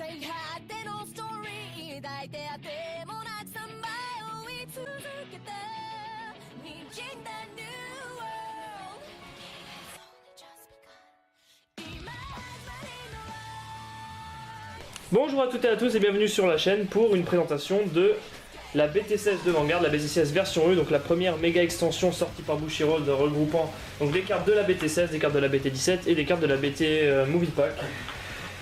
最果てのストーリー抱いてあってもなくさまよい続けて滲んだ New World It's only just begun 今始まりの Bonjour à toutes et à tous et bienvenue sur la chaîne pour une présentation de la BT16 de Vanguard, la BT16 version E, donc la première méga extension sortie par Bushiroad regroupant donc des cartes de la BT16, des cartes de la BT17 et des cartes de la BT Movie Pack.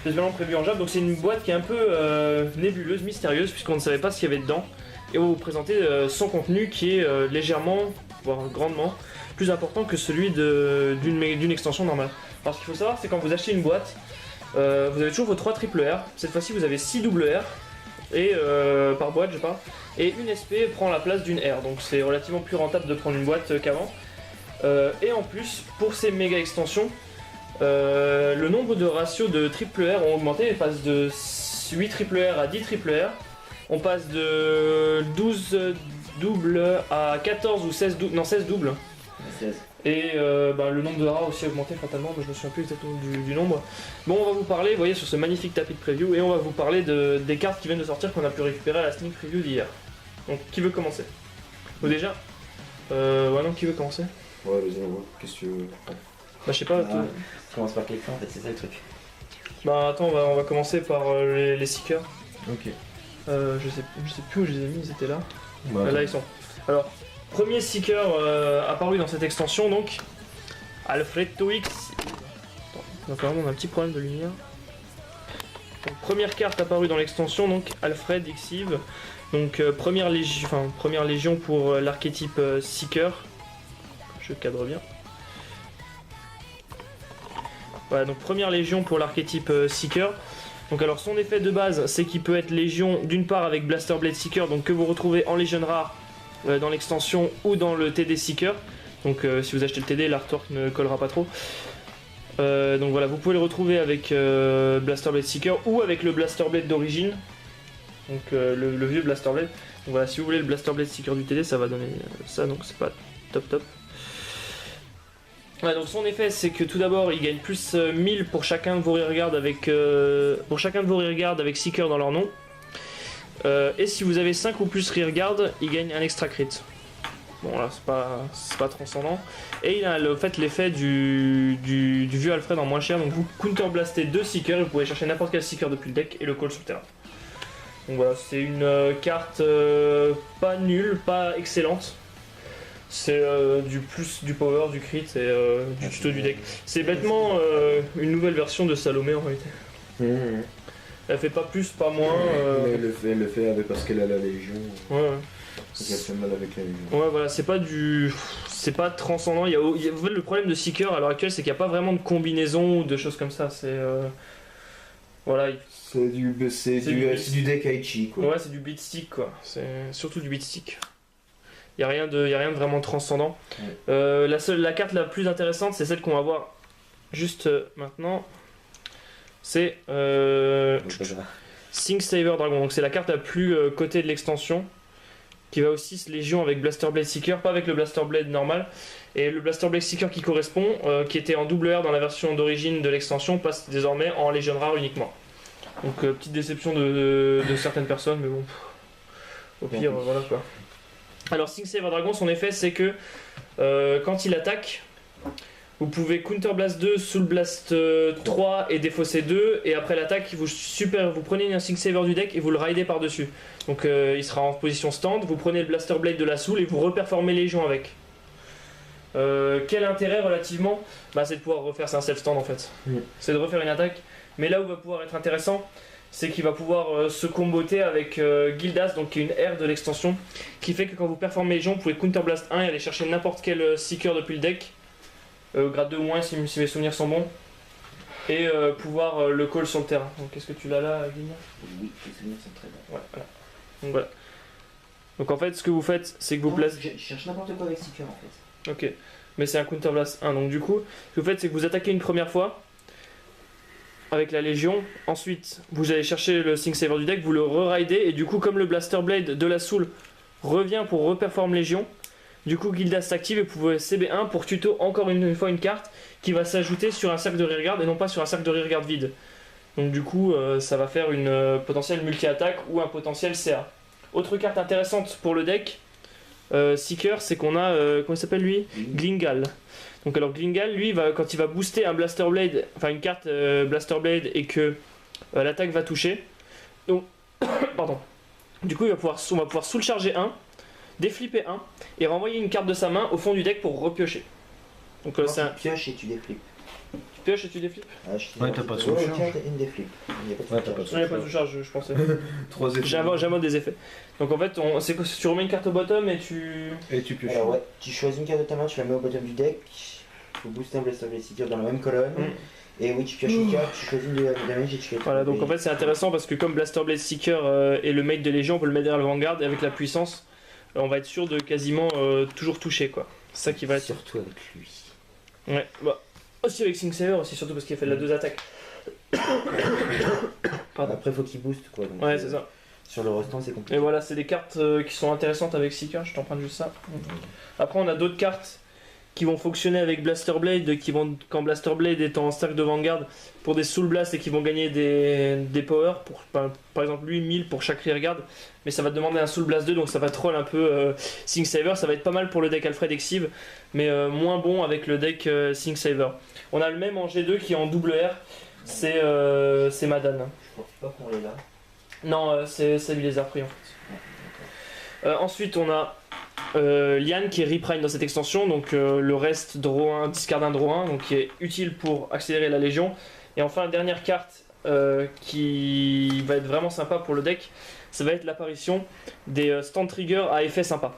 Spécialement prévu en Jap, donc c'est une boîte qui est un peu nébuleuse, mystérieuse puisqu'on ne savait pas ce qu'il y avait dedans. Et on va vous présenter son contenu qui est légèrement, voire grandement, plus important que celui d'une extension normale. Alors ce qu'il faut savoir c'est quand vous achetez une boîte, vous avez toujours vos 3 triple R, cette fois-ci vous avez 6 double R, et par boîte je parle, et une SP prend la place d'une R, donc c'est relativement plus rentable de prendre une boîte qu'avant. Et en plus, pour ces méga extensions, le nombre de ratios de triple R ont augmenté, on passe de 8 triple R à 10 triple R, on passe de 12 doubles à 14 ou 16 doubles, non 16 doubles. 16. Et le nombre de rats aussi a augmenté fatalement, mais je me souviens plus exactement du nombre. Bon, on va vous parler, vous voyez, sur ce magnifique tapis de preview, et on va vous parler des cartes qui viennent de sortir qu'on a pu récupérer à la sneak preview d'hier. Donc, qui veut commencer? Ou déjà ouais, non, qui veut commencer? Ouais, vas-y, on voit. Qu'est-ce que tu veux? Bah, je sais pas. Ah, tu commences par quelqu'un, en fait, c'est ça le truc. Bah, attends, on va commencer par les seekers. Ok. Je sais plus où je les ai mis, ils étaient là. Bah, Là, ils sont. Alors, premier seeker apparu dans cette extension, donc Alfredo X. Donc, vraiment, on a un petit problème de lumière. Donc, première carte apparue dans l'extension, donc Alfred Xiv. Donc, première légion pour l'archétype seeker. Je cadre bien. Voilà, donc première légion pour l'archétype seeker. Donc alors son effet de base c'est qu'il peut être légion d'une part avec Blaster Blade Seeker, donc que vous retrouvez en légion rare dans l'extension ou dans le TD Seeker. Donc si vous achetez le TD, l'artwork ne collera pas trop. Donc voilà, vous pouvez le retrouver avec Blaster Blade Seeker ou avec le Blaster Blade d'origine. Donc le vieux Blaster Blade. Donc voilà, si vous voulez le Blaster Blade Seeker du TD, ça va donner ça, donc c'est pas top. Ouais, donc son effet c'est que tout d'abord il gagne plus 1000 pour chacun de vos rearguards avec Seeker dans leur nom. Et si vous avez 5 ou plus rearguard, il gagne un extra crit. Bon là c'est pas transcendant. Et il a l'effet du vieux Alfred en moins cher, donc vous counterblastez 2 Seekers et vous pouvez chercher n'importe quel Seeker depuis le deck et le call sur le terrain. Donc voilà, c'est une carte pas nulle, pas excellente. C'est du power, du crit et du tuto du deck. C'est bêtement une nouvelle version de Salomé en réalité. Elle fait pas plus, pas moins. Mais elle le fait avec, parce qu'elle a la Légion. Ouais. Parce qu'elle fait mal avec la Légion. Ouais, voilà, c'est pas transcendant. En fait, le problème de Seeker à l'heure actuelle, c'est qu'il n'y a pas vraiment de combinaison ou de choses comme ça. C'est. Voilà. C'est du deck Aichi quoi. Ouais, c'est du beatstick quoi. C'est surtout du beatstick. Il n'y a rien de vraiment transcendant. Ouais. La carte la plus intéressante, c'est celle qu'on va voir juste maintenant. C'est Think Saver Dragon. Donc c'est la carte la plus cotée de l'extension. Qui va aussi Légion avec Blaster Blade Seeker, pas avec le Blaster Blade normal. Et le Blaster Blade Seeker qui correspond, qui était en double R dans la version d'origine de l'extension, passe désormais en Légion rare uniquement. Donc petite déception de certaines personnes, mais bon. Au pire, voilà quoi. Alors Think Saver Dragon, son effet c'est que quand il attaque, vous pouvez Counter Blast 2, Soul Blast 3 et défausser 2, et après l'attaque vous prenez un Think Saver du deck et vous le ridez par dessus. Donc il sera en position stand, vous prenez le Blaster Blade de la Soul et vous reperformez Légion avec. Quel intérêt relativement? C'est de pouvoir refaire, c'est un self stand en fait. C'est de refaire une attaque, mais là où va pouvoir être intéressant, c'est qu'il va pouvoir se comboter avec Gildas, donc qui est une R de l'extension, qui fait que quand vous performez Légion, vous pouvez Counter Blast 1 et aller chercher n'importe quel Seeker depuis le deck, grade 2 ou moins si mes souvenirs sont bons, et pouvoir le call sur le terrain. Donc qu'est-ce que tu l'as là, Guignan? Oui, les souvenirs sont très bons. Ouais, voilà. Donc voilà. Donc en fait, ce que vous faites, c'est que vous placez. Je cherche n'importe quoi avec Seeker en fait. Ok, mais c'est un Counter Blast 1, donc du coup, ce que vous faites, c'est que vous attaquez une première fois avec la Légion, ensuite vous allez chercher le Think Saver du deck, vous le re-ridez, et du coup comme le Blaster Blade de la Soul revient pour reperform Légion, du coup Gildas s'active et vous pouvez CB1 pour tuto encore une fois une carte qui va s'ajouter sur un cercle de rearguard et non pas sur un cercle de rearguard vide. Donc du coup, ça va faire une potentielle multi-attaque ou un potentiel CA. Autre carte intéressante pour le deck Seeker, c'est qu'on a, comment il s'appelle lui, Glingal. Donc alors Glingal, lui, quand il va booster un Blaster Blade, enfin une carte Blaster Blade et que l'attaque va toucher, donc, pardon. Du coup, on va pouvoir soul-charger 1, déflipper 1 et renvoyer une carte de sa main au fond du deck pour repiocher. Donc c'est un... Tu pioches et tu déflippes. Tu pioches et tu déflippes. Ouais, t'as pas de soul-charge. Une déflip. Il y a pas de Ouais, t'as pas de Non, il n'y a pas de charge, je pensais. 3 effets. J'invente des effets. Donc en fait, c'est que tu remets une carte au bottom et tu... Et tu pioches. Alors ouais, tu choisis une carte de ta main, tu la mets au bottom du deck. Faut booster un Blaster Blade Seeker dans la même colonne. Et oui, tu pioches une carte, tu choisis une de damage et tu fais. Voilà, donc en fait c'est intéressant parce que comme Blaster Blade Seeker est le mate de Légion, on peut le mettre derrière le Vanguard et avec la puissance, on va être sûr de quasiment toujours toucher quoi. C'est ça qui va être... Surtout avec lui. Ouais, bah... Aussi avec Sing Saver, aussi surtout parce qu'il a fait de la 2 attaques. Pardon. Après, faut qu'il booste quoi. Donc, Ouais, c'est ça. Sur le restant, c'est compliqué. Et voilà, c'est des cartes qui sont intéressantes avec Seeker, je t'emprunte juste ça. Après, on a d'autres cartes qui vont fonctionner avec Blaster Blade, qui vont, quand Blaster Blade est en stack de Vanguard, pour des Soul Blast et qui vont gagner des power. Pour, par exemple, lui, 1000 pour chaque rearguard, mais ça va te demander un Soul Blast 2, donc ça va troll un peu Sing Saver. Ça va être pas mal pour le deck Alfred Exive, mais moins bon avec le deck Sing Saver. On a le même en G2 qui est en double R, c'est Madan. Je pense pas qu'on l'ait là. Non, c'est lui les a repris en fait. Ensuite, on a Lian qui est reprime dans cette extension, donc le reste draw 1, discard un draw 1, donc qui est utile pour accélérer la Légion. Et enfin, la dernière carte qui va être vraiment sympa pour le deck, ça va être l'apparition des stand trigger à effet sympa.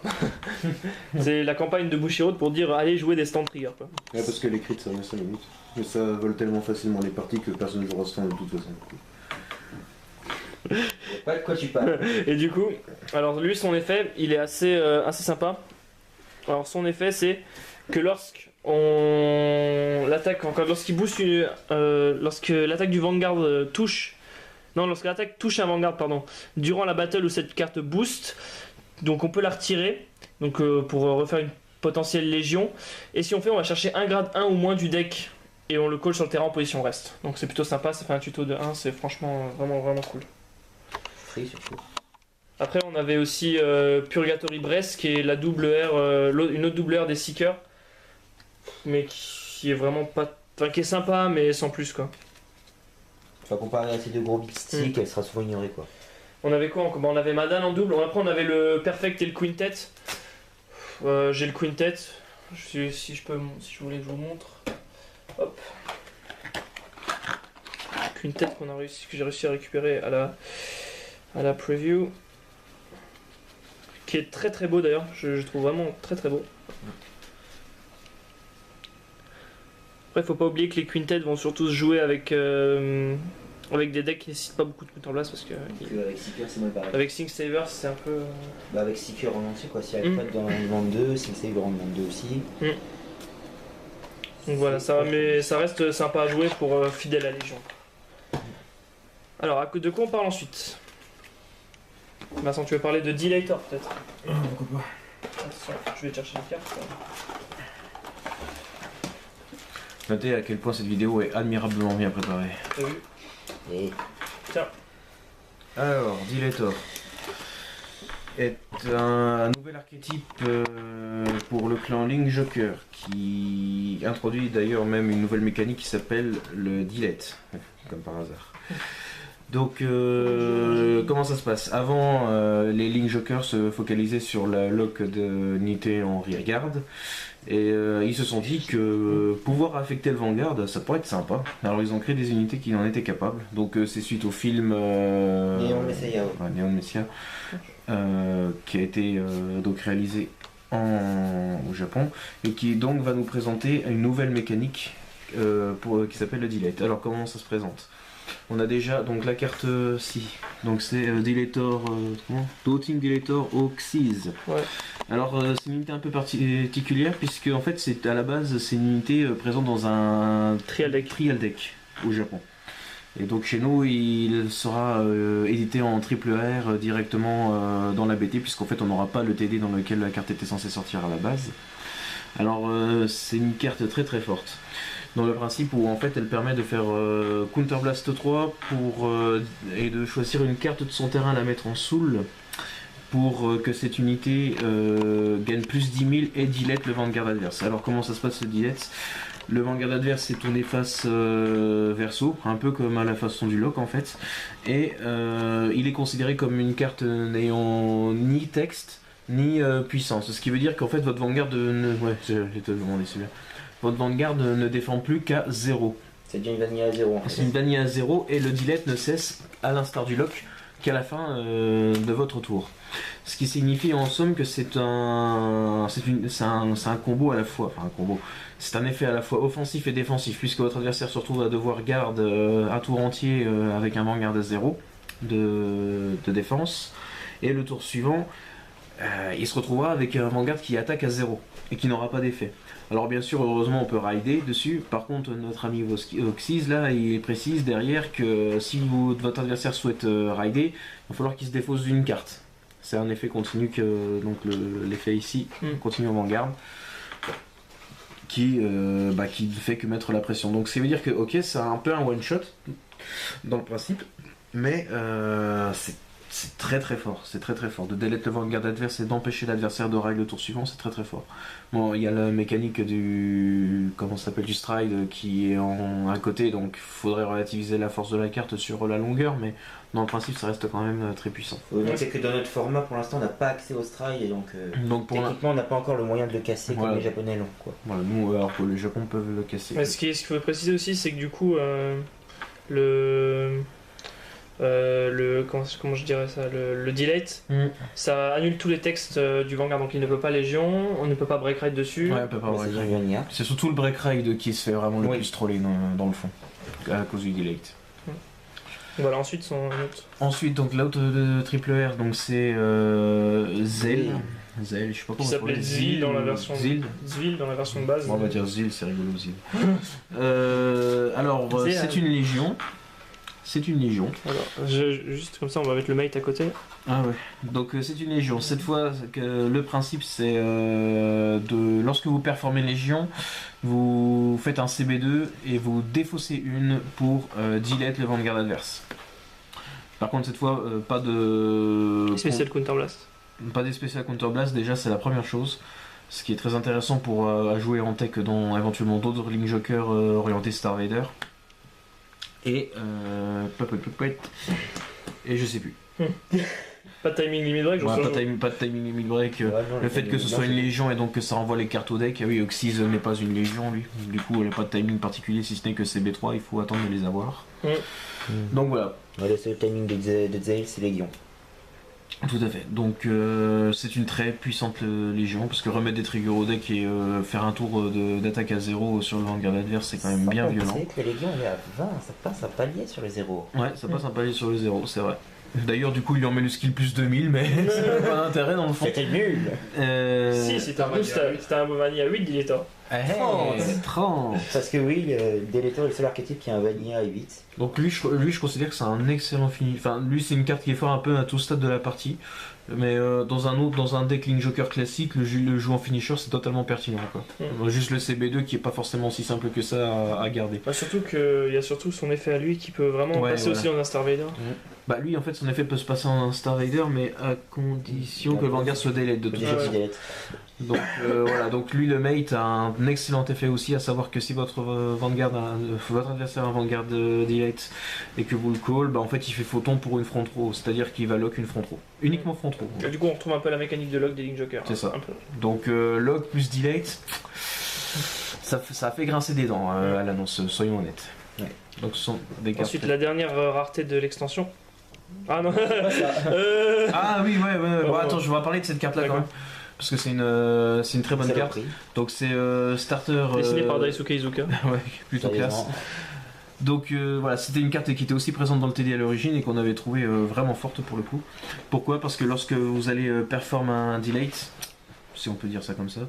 C'est la campagne de Bushiroad pour dire allez jouer des stand trigger. Quoi. Ouais, parce que les crits ça met 5 minutes. Mais ça vole tellement facilement les parties que personne ne jouera stand de toute façon. Je sais pas de quoi tu parles. Et du coup, alors lui son effet il est assez sympa. Alors son effet c'est que lorsqu'il booste lorsque l'attaque du Vanguard touche, non lorsque l'attaque touche un Vanguard pardon, durant la battle où cette carte boost, donc on peut la retirer donc pour refaire une potentielle Légion. Et si on va chercher un grade 1 ou moins du deck et on le colle sur le terrain en position reste. Donc c'est plutôt sympa, ça fait un tuto de 1, c'est franchement vraiment cool. Free surtout. Après on avait aussi Purgatory Breath qui est la double R, une autre double R des Seekers, mais qui est vraiment pas, enfin qui est sympa mais sans plus quoi. Enfin comparé à ces deux gros big sticks, elle sera souvent ignorée quoi. On avait quoi encore ? On avait Madan en double, après on avait le Perfect et le Quintet. J'ai le Quintet, si je voulais que je vous montre. Hop. Quintet que j'ai réussi à récupérer à la preview. Qui est très beau d'ailleurs, je trouve vraiment très beau. Après faut pas oublier que les Quintets vont surtout se jouer avec des decks qui nécessitent pas beaucoup de counterblast parce que Avec Seeker c'est moins pareil. avec Sing Saver c'est un peu... Bah avec Seeker en entier quoi, si elle pas dans le 22, Sing Saver en 22 aussi. Donc voilà, mais ça reste sympa à jouer pour fidèle à Légion. Alors de quoi on parle ensuite ? Vincent, tu veux parler de Dilator peut-être ? Pourquoi pas. Attention, je vais chercher les cartes. Notez à quel point cette vidéo est admirablement bien préparée. T'as vu ? Et Tiens. Alors, Dilator est un nouvel archétype pour le clan Link Joker qui introduit d'ailleurs même une nouvelle mécanique qui s'appelle le Delete, comme par hasard. Donc, comment ça se passe ? Avant, les Link Jokers se focalisaient sur la lock d'unité en rearguard. Et ils se sont dit que pouvoir affecter le Vanguard, ça pourrait être sympa. Alors ils ont créé des unités qui en étaient capables. Donc c'est suite au film Neon Messiah. Ouais, Neon Messiah, qui a été donc réalisé au Japon et qui donc va nous présenter une nouvelle mécanique qui s'appelle le Delete. Alors comment ça se présente ? On a déjà donc la carte ci, donc c'est Dilator, Doting Dilator Oxys. Ouais. Alors c'est une unité un peu particulière puisque en fait c'est à la base c'est une unité présente dans un Trial deck au Japon. Et donc chez nous il sera édité en triple R directement dans la BT puisqu'en fait on n'aura pas le TD dans lequel la carte était censée sortir à la base. Alors c'est une carte très forte. dans le principe où en fait elle permet de faire Counter Blast 3 et de choisir une carte de son terrain, la mettre en soul pour que cette unité gagne plus 10 000 et delete le Vanguard adverse. Alors comment ça se passe, le delete? Le Vanguard adverse est tourné face verso, un peu comme à la façon du lock en fait, et il est considéré comme une carte n'ayant ni texte ni puissance, ce qui veut dire qu'en fait votre Vanguard votre Vanguard ne défend plus qu'à 0. C'est déjà une vanille à 0 en fait. C'est une vanille à 0 et le delete ne cesse, à l'instar du lock, qu'à la fin de votre tour. Ce qui signifie en somme que c'est un combo à la fois, enfin un combo, c'est un effet à la fois offensif et défensif, puisque votre adversaire se retrouve à devoir garde un tour entier avec un Vanguard à 0 de défense, et le tour suivant, il se retrouvera avec un Vanguard qui attaque à 0 et qui n'aura pas d'effet. Alors bien sûr, heureusement, on peut rider dessus. Par contre, notre ami Voxys, là, il précise derrière que si votre adversaire souhaite rider, il va falloir qu'il se défausse d'une carte. C'est un effet continu que donc l'effet ici continue en Vanguard, qui fait que mettre la pression. Donc ça veut dire que ok, c'est un peu un one shot dans le principe, mais c'est très très fort, c'est très très fort. De delete le Vanguard adverse et d'empêcher l'adversaire de ride le tour suivant, c'est très très fort. Bon, il y a la mécanique du stride qui est à côté, donc il faudrait relativiser la force de la carte sur la longueur, mais dans le principe ça reste quand même très puissant. Faut noter que dans notre format pour l'instant on n'a pas accès au stride et donc techniquement on n'a pas encore le moyen de le casser comme les japonais l'ont quoi. Voilà, nous alors que les Japon peuvent le casser. Mais ce qu'il faut préciser aussi, c'est que du coup comment je dirais ça, le delete, ça annule tous les textes du Vanguard, donc il ne peut pas Légion, on ne peut pas break ride dessus. Ouais, on peut pas break ride. C'est surtout le break ride qui se fait vraiment le plus troller dans le fond, à cause du delete. Voilà, ensuite Ensuite, donc l'autre de triple R, donc c'est Zell, je sais pas comment. Qui s'appelait Zil dans la version Zvil dans la version de base. On va dire Zil, c'est rigolo Zil. Alors, c'est une légion. C'est une légion. Alors, juste comme ça, on va mettre le mate à côté. Ah ouais. Donc c'est une légion. Cette fois, le principe c'est lorsque vous performez légion, vous faites un CB2 et vous défaussez une pour delete le Vanguard adverse. Par contre, cette fois, pas de spécial Counter Blast. Pas des spécial Counter Blast. Déjà, c'est la première chose. Ce qui est très intéressant pour jouer en tech dans éventuellement d'autres Link Joker orientés Star Vader. Et je sais plus. Pas de timing limit break, pas de timing limit break. Le fait que ce soit une légion et donc que ça renvoie les cartes au deck. Ah oui, Oxys n'est pas une légion lui. Du coup, il n'y a pas de timing particulier si ce n'est que CB3, il faut attendre de les avoir. Donc voilà. Le seul timing de Zale, c'est Légion. Tout à fait. Donc c'est une très puissante légion parce que remettre des triggers au deck et faire un tour d'attaque à 0 sur le Vanguard adverse, c'est quand même bien violent. C'est que Légion est à 20, ça passe un palier sur le 0. Ouais, ça passe un palier sur le 0, c'est vrai. D'ailleurs, du coup, il lui en met le skill plus 2000, mais c'est pas d'intérêt dans le fond. C'était nul. Si, c'était un Bovani à 8, il est temps. 30. Parce que oui, Deletor est le seul archétype qui a un vanilla à 8. Donc lui, je considère que c'est un excellent fini. Enfin, lui, c'est une carte qui est fort un peu à tout stade de la partie. Mais dans un deck Link Joker classique, le jouer en finisher, c'est totalement pertinent, quoi. Juste le CB2 qui est pas forcément si simple que ça à garder. Bah, surtout qu'il y a surtout son effet à lui qui peut vraiment passer aussi dans un Star Vader. Bah lui, en fait, son effet peut se passer en un Star Vader, mais à condition que le Vanguard soit delete de toute façon. Donc voilà, donc lui le mate a un excellent effet aussi, à savoir que si votre adversaire a un Vanguard delete et que vous le call, bah en fait il fait photon pour une front row, c'est-à-dire qu'il va lock une front row, uniquement front row. Et du coup on retrouve un peu la mécanique de lock des Link Joker. C'est ça. Un peu. Donc lock plus delete, ça fait grincer des dents à l'annonce, soyons honnêtes. Ouais. Donc ce sont des cartes. Ensuite la dernière rareté de l'extension. Ah non. Ah oui ouais. Bon, attends, je vais parler de cette carte là quand même. Parce que c'est une très bonne carte. Donc c'est starter. Dessiné par Daisuke Izuka. Ouais, plutôt classe. Donc voilà, c'était une carte qui était aussi présente dans le TD à l'origine et qu'on avait trouvé vraiment forte pour le coup. Pourquoi ? Parce que lorsque vous allez performer un delete, si on peut dire ça comme ça,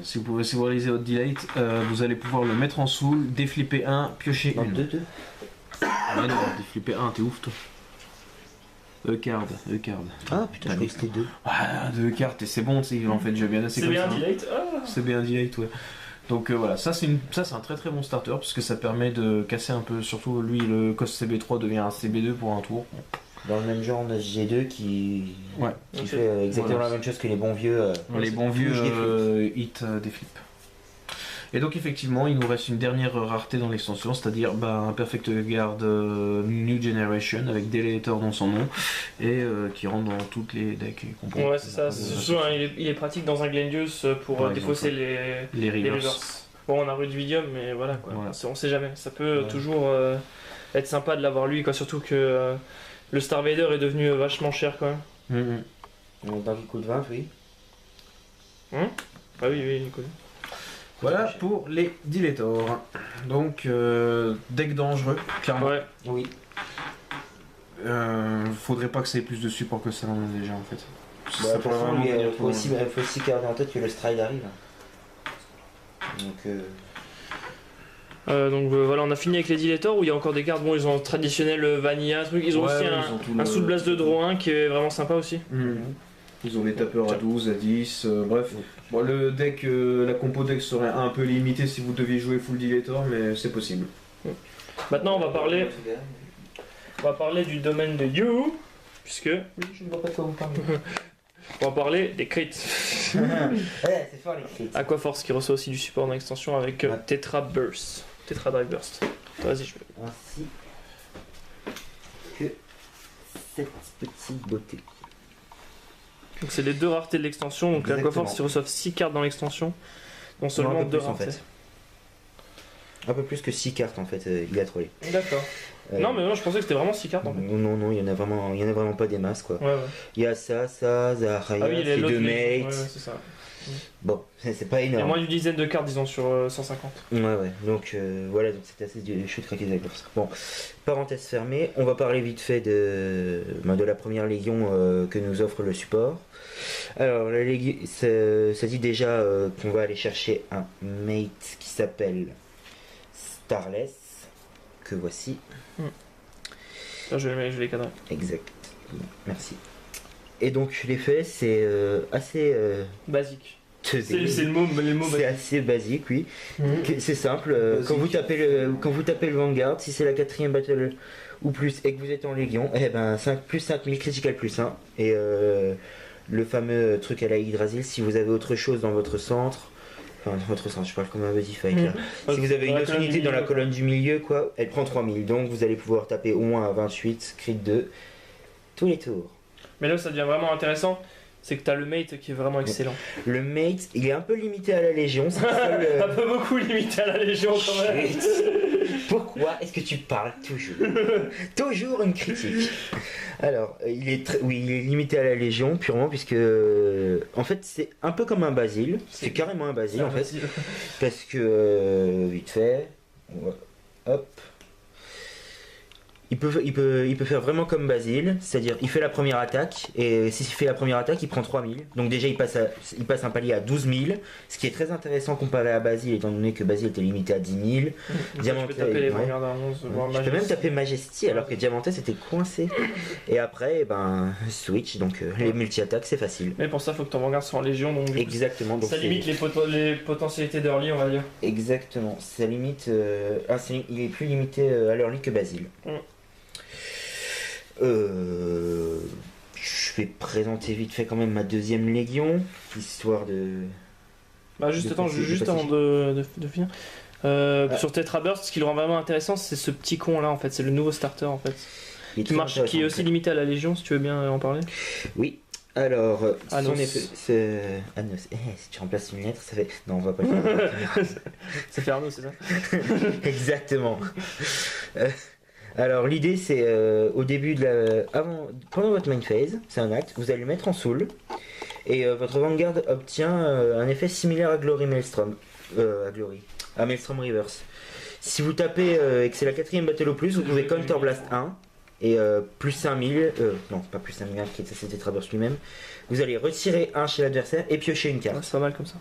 si vous réalisez votre delete, vous allez pouvoir le mettre en soul, déflipper un, piocher une. 2-2. Ah non, déflipper un, t'es ouf toi. E-card. Ah putain, je croyais que c'était 2. Ah, 2 cartes et c'est bon, tu sais, en fait j'ai bien assez. C'est bien delete. C'est bien delete, ouais. Donc voilà, ça c'est un très très bon starter parce que ça permet de casser un peu, surtout lui le cost CB3 devient un CB2 pour un tour. Dans le même genre, on a G2 qui Ok. fait exactement Voilà. la même chose que les bons vieux. Les bons vieux hit des flips. Et donc effectivement, il nous reste une dernière rareté dans l'extension, c'est-à-dire un Perfect Guard New Generation avec Deletor dans son nom et qui rentre dans toutes les decks et composants. Ouais, c'est ça. C'est surtout, hein, il est pratique dans un Glendius pour Par défausser exemple. les Les reverse. reverse. Bon, on a Rudividium, mais voilà quoi. Voilà. On sait jamais. Ça peut Ouais. toujours être sympa de l'avoir lui, quoi. Surtout que le Star Vader est devenu vachement cher quand même. On est dans le coup de 20, oui. Ah oui, oui, Nicolas. Voilà pour les Diletors. Donc deck dangereux, clairement. Ouais. Oui. Faudrait pas que ça ait plus de support que ça en a déjà en fait. Bah, Ça de toute pourrait façon, vraiment il venir faut aussi garder en tête que le stride arrive. Donc, Donc voilà, on a fini avec les Diletors où il y a encore des cartes. Bon, ils ont traditionnel Vanilla, truc. Ils ont Ouais, aussi ils ont tout un le- Soul Blast de Draw 1 qui est vraiment sympa aussi. Ils ont des tapeurs à 12, à 10, bref. Oui. Bon, le deck, la compo deck serait un peu limitée si vous deviez jouer full Dilator, mais c'est possible. Maintenant, on va parler du domaine de You, puisque Oui, je ne vois pas de quoi vous parlez. on va parler des crits. Ouais, c'est fort les crits. Aquaforce qui reçoit aussi du support dans l'extension avec Ouais. Tetra Burst. Tetra Drive Burst. Vas-y, je vais. Ainsi que cette petite beauté. Donc c'est les deux raretés de l'extension. Donc Exactement. Aquaforce ils reçoivent 6 cartes dans l'extension, dont un seulement peu 2 plus, en raretés. fait. Un peu plus que 6 cartes en fait, il a trollé. D'accord. Non mais moi je pensais que c'était vraiment 6 cartes en fait. Non, il y en a vraiment pas des masses quoi. Ouais, ouais. Il y a ça, Zaharias, Ah oui, les l'autre, deux ouais, mates. c'est ça. Bon, c'est pas Il y a énorme. moins d'une dizaine de cartes disons sur 150. Ouais, donc voilà, donc c'est assez du shoot craqué avec l'ours. Bon, parenthèse fermée, on va parler vite fait de la première légion que nous offre le support. Alors, la légion, ça dit déjà qu'on va aller chercher un mate qui s'appelle Starless, que voici. Là je vais les cadrer. Exact, merci. Et donc, l'effet, c'est assez. Basique. teubé. C'est le mot, les mots C'est basiques. assez basique, oui. C'est simple. Basique. Quand vous tapez le Vanguard, si c'est la 4ème battle ou plus et que vous êtes en Légion, eh ben 5 plus 5000 critical plus 1. Et le fameux truc à la Yggdrasil, si vous avez autre chose dans votre centre, enfin dans votre centre, je parle comme un buddy fight là. Si vous avez une autre unité dans la colonne du milieu, quoi, elle prend 3000. Donc vous allez pouvoir taper au moins à 28, crit 2, tous les tours. Mais là où ça devient vraiment intéressant, c'est que t'as le mate qui est vraiment excellent. Le mate, il est un peu limité à la Légion. C'est le seul, Un peu beaucoup limité à la Légion quand même. Shit. Pourquoi est-ce que tu parles toujours Toujours une critique. Alors, il est limité à la Légion purement puisque en fait c'est un peu comme un Basile. C'est carrément un Basile en fait. Parce que vite fait, hop. Il peut faire vraiment comme Basile, c'est-à-dire il fait la première attaque, et s'il fait la première attaque, il prend 3000. Donc déjà il passe un palier à 12 000, ce qui est très intéressant comparé à Basile, étant donné que Basile était limité à 10 000. Tu Diamanté, peux taper les ouais. Vanguard à 11, voire Je peux même Majesty. taper Majesty alors que Diamanté c'était coincé. Et après, switch, donc les multi-attaques c'est facile. Mais pour ça, faut que ton Vanguard soit en Légion, donc du coup, Exactement. Donc ça c'est- limite les potentialités d'early, on va dire. Exactement. Ça limite. Il est plus limité à l'early que Basile. Je vais présenter vite fait quand même ma deuxième légion, histoire de. Bah juste De attends, passer- juste de avant passer. de finir. Sur Tetra Burst, ce qui le rend vraiment intéressant, c'est ce petit con là en fait, c'est le nouveau starter en fait. Il est Qui très marche, qui est intéressant. aussi limité à la Légion, si tu veux bien en parler. Oui. Alors, Anos. son effet. C'est. Anos. Si tu remplaces une lettre, ça fait. Non, on va pas le faire. Ça fait Arnaud, c'est ça. Exactement. Alors l'idée c'est au début de la. Pendant votre main phase, c'est un acte, vous allez le mettre en soul. Et votre Vanguard obtient un effet similaire à Glory Maelstrom. À Maelstrom Reverse. Si vous tapez et que c'est la 4ème battle au plus, vous pouvez Counter Blast 1. Et plus 5000, non pas plus 5000, qui ça c'était Traverse lui-même. Vous allez retirer un chez l'adversaire et piocher une Ouais, carte. c'est pas mal comme ça.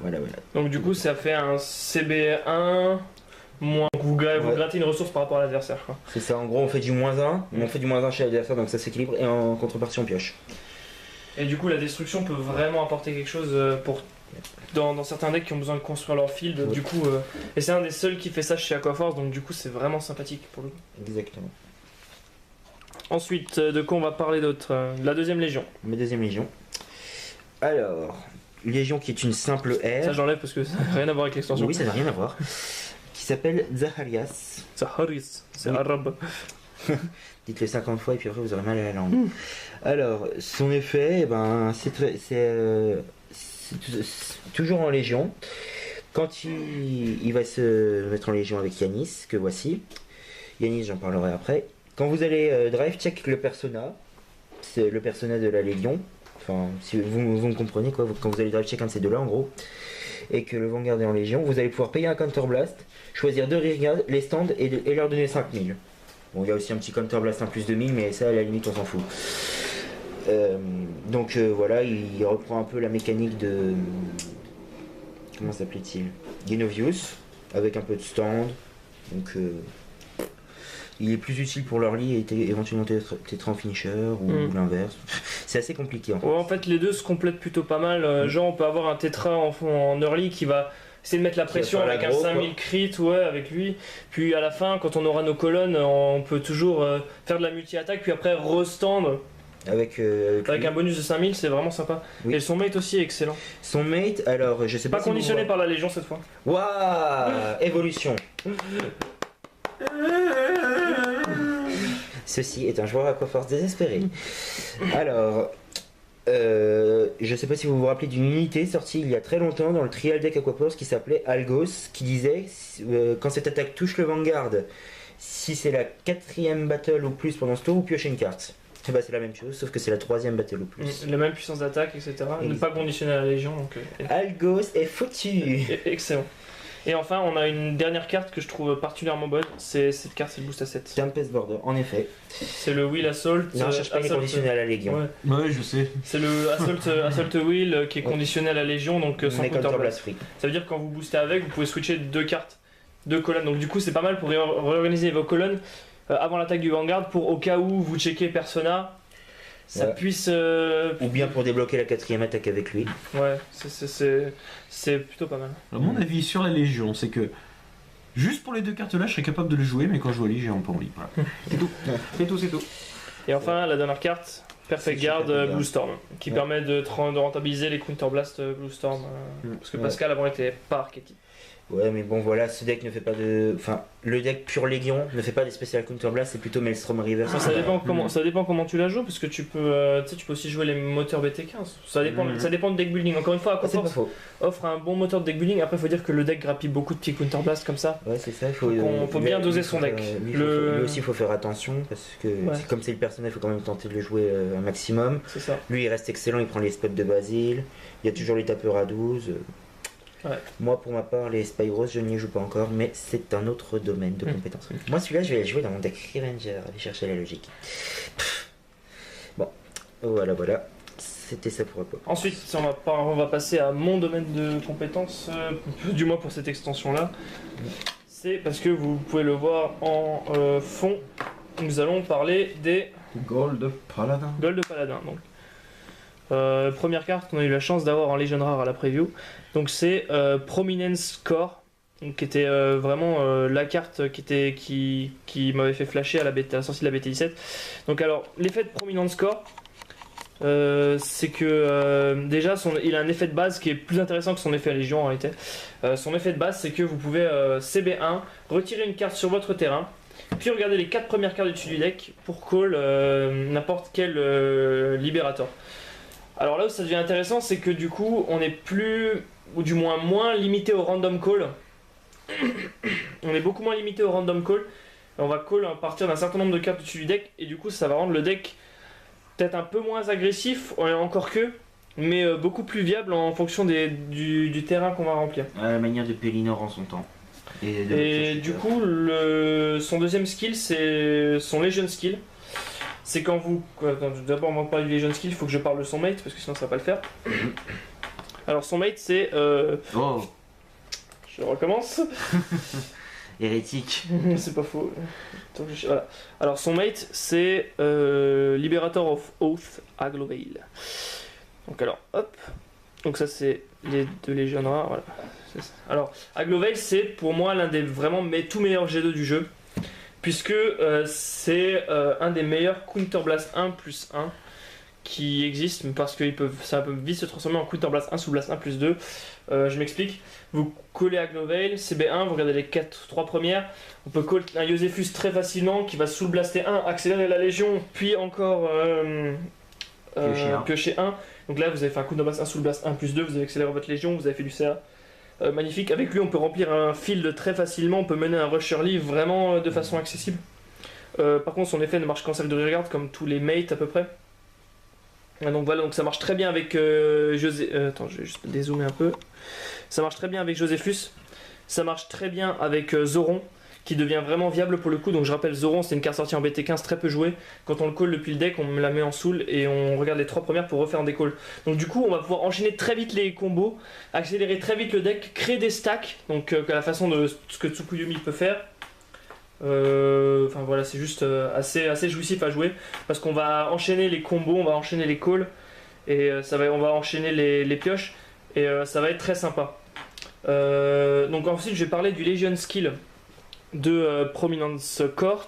Voilà. Donc du coup, ça fait un CB1 moins. Vous grattez une ressource par rapport à l'adversaire. Quoi. C'est ça, en gros on fait du -1, on fait du -1 chez l'adversaire donc ça s'équilibre et en contrepartie on pioche. Et du coup, la destruction peut vraiment apporter quelque chose pour dans certains decks qui ont besoin de construire leur field, Ouais. du coup, et c'est un des seuls qui fait ça chez Aquaforce, donc du coup c'est vraiment sympathique pour le coup. Exactement. Ensuite, de quoi on va parler d'autre La deuxième légion. Ma deuxième légion. Alors, légion qui est une simple Ça R. j'enlève parce que ça n'a rien à voir avec l'extension. Oui, ça n'a rien à voir. Qui s'appelle Zaharias. C'est Haris, c'est Oui. arabe. Dites-le 50 fois et puis après vous aurez mal à la langue. Alors, son effet, eh ben, c'est toujours en légion. Quand il va se mettre en légion avec Yanis, que voici. Yanis, j'en parlerai après. Quand vous allez drive check le persona, c'est le persona de la légion. Enfin, si vous me comprenez quoi, quand vous allez drive check un de ces deux-là en gros, et que le Vanguard est en légion, vous allez pouvoir payer un counterblast, choisir deux rearguards, les stands et leur donner 5000. Bon, il y a aussi un petit counterblast en plus de 1000, mais ça à la limite on s'en fout. Donc voilà, il reprend un peu la mécanique de. Comment s'appelait-il, Genovius, avec un peu de stand. Donc il est plus utile pour l'early et éventuellement Tétra en finisher ou l'inverse. C'est assez compliqué en fait. Ouais, en fait, les deux se complètent plutôt pas mal. Genre, on peut avoir un Tetra en early qui va essayer de mettre la Qui va pression faire avec un l'aggro, 5000 crit, ouais, avec lui. Puis à la fin, quand on aura nos colonnes, on peut toujours faire de la multi-attaque, puis après restand Avec avec lui. un bonus de 5000, c'est vraiment sympa. Oui. Et son mate aussi est excellent. Son mate, alors je sais pas Pas si vous conditionné voyez- par la Légion cette fois. Waouh, évolution. Ceci est un joueur Aquaforce désespéré. Alors, je sais pas si vous vous rappelez d'une unité sortie il y a très longtemps dans le trial deck Aquaforce qui s'appelait Algos, qui disait quand cette attaque touche le Vanguard, si c'est la 4ème battle ou plus pendant ce tour, ou pioche une carte. Et bah c'est la même chose, sauf que c'est la 3ème battle ou plus. La même puissance d'attaque, etc. Ne pas conditionner à la Légion, donc Algos est foutu. excellent. Et enfin, on a une dernière carte que je trouve particulièrement bonne. C'est cette carte, c'est le boost à 7. Tempest Border, en effet. C'est le Will Assault. Ne recherche pas les Assault- conditionnés à la Légion. Ouais. Ouais, je sais. C'est le Assault Will qui est conditionné à la Légion, donc sans Mais counterblast. counterblast free. Ça veut dire que quand vous boostez avec, vous pouvez switcher deux cartes, deux colonnes. Donc du coup, c'est pas mal pour réorganiser vos colonnes avant l'attaque du Vanguard pour au cas où vous checkez Persona, ça Ouais. puisse. Ou bien pour débloquer la 4ème attaque avec lui. Ouais, c'est plutôt pas mal. Alors, mon avis sur la Légion, c'est que juste pour les deux cartes là, je serais capable de les jouer, mais quand je joue à Lee, j'ai un peu envie. Voilà. C'est tout. C'est tout, c'est tout. Et enfin, la dernière carte, Perfect C'est Guard Perfect Guard. Blue Storm, qui Ouais. permet de rentabiliser les Counterblast Blue Storm. Parce que Ouais. Pascal avant était pas archétype. Ouais, mais bon, voilà, ce deck ne fait pas de. Enfin, le deck pure Légion ne fait pas des spécial counterblast, c'est plutôt Maelstrom River. Ça dépend comment tu la joues, parce que tu peux aussi jouer les moteurs BT15. Ça dépend, Mhm. ça dépend de deck building. Encore une fois, Ah, c'est pas Aquaforce faux. offre un bon moteur de deck building. Après, il faut dire que le deck grappille beaucoup de petits Counterblast comme ça. Ouais, c'est ça, il faut. Faut bien doser son deck. Lui, Le- aussi, il faut faire attention parce que comme c'est le personnage, il faut quand même tenter de le jouer un maximum. C'est ça. Lui, il reste excellent, il prend les spots de Basile. Il y a toujours les tapeurs à 12. Ouais. Moi, pour ma part, les Spyros, je n'y joue pas encore, mais c'est un autre domaine de compétence. Moi, celui-là, je vais le jouer dans mon deck Revenger, aller chercher la logique. Bon, voilà. C'était ça pour Aqua. Ensuite, on va passer à mon domaine de compétences, du moins pour cette extension-là. C'est parce que vous pouvez le voir en fond. Nous allons parler des Gold Paladin. Gold Paladin. Donc, première carte, on a eu la chance d'avoir en Légion Rare à la preview. Donc c'est Prominence Core, donc, qui était vraiment la carte qui m'avait fait flasher à la sortie de la BT17. Donc alors, l'effet de Prominence Core, c'est que déjà il a un effet de base qui est plus intéressant que son effet à Légion en réalité. Son effet de base, c'est que vous pouvez CB1, retirer une carte sur votre terrain, puis regarder les 4 premières cartes du dessus du deck pour call n'importe quel Libérator. Alors là où ça devient intéressant, c'est que du coup, on est plus, ou du moins moins limité au random call. On est beaucoup moins limité au random call. On va call à partir d'un certain nombre de cartes au-dessus du deck, et du coup, ça va rendre le deck peut-être un peu moins agressif, encore que, mais beaucoup plus viable en fonction du terrain qu'on va remplir. À la manière de Pellinor en son temps. Et du coup, son deuxième skill, c'est son Legion skill. C'est quand vous. D'abord, avant de parler du Legion skill, il faut que je parle de son mate, parce que sinon ça va pas le faire. Alors, son mate, c'est. Oh, Je recommence. Hérétique. C'est pas faux. Attends, voilà. Alors, son mate, c'est Liberator of Oath Aglovale. Donc, alors, hop. Donc ça c'est les deux légions noires, voilà. C'est ça. Alors, Aglovale c'est pour moi l'un des vraiment tout meilleurs G2 du jeu. Puisque c'est un des meilleurs Counterblast 1 plus 1 qui existe, parce que ça peut vite se transformer en Counterblast 1 sous Blast 1 plus 2. Je m'explique. Vous collez Aglovale, CB1, vous regardez les 3 premières. On peut coller un Josephus très facilement qui va sous le blaster 1, accélérer la Légion, puis encore piocher 1. Donc là vous avez fait un Counterblast 1 sous le Blast 1 plus 2, vous avez accéléré votre Légion, vous avez fait du CA. Magnifique, avec lui on peut remplir un field très facilement, on peut mener un rush early vraiment de façon accessible. Par contre son effet ne marche qu'en cercle de rearguard comme tous les mates à peu près. Donc voilà, donc ça marche très bien avec attends, je vais juste dézoomer un peu. Ça marche très bien avec Josephus, ça marche très bien avec Zoron, qui devient vraiment viable pour le coup. Donc je rappelle, Zoron c'est une carte sortie en BT15 très peu jouée. Quand on le call depuis le deck, on la met en soul et on regarde les 3 premières pour refaire un décall. Donc du coup on va pouvoir enchaîner très vite les combos, accélérer très vite le deck, créer des stacks, donc à la façon de ce que Tsukuyomi peut faire. Enfin voilà, c'est juste assez jouissif à jouer parce qu'on va enchaîner les combos, on va enchaîner les calls et on va enchaîner les pioches et ça va être très sympa. Donc ensuite je vais parler du Legion Skill de Prominence Core.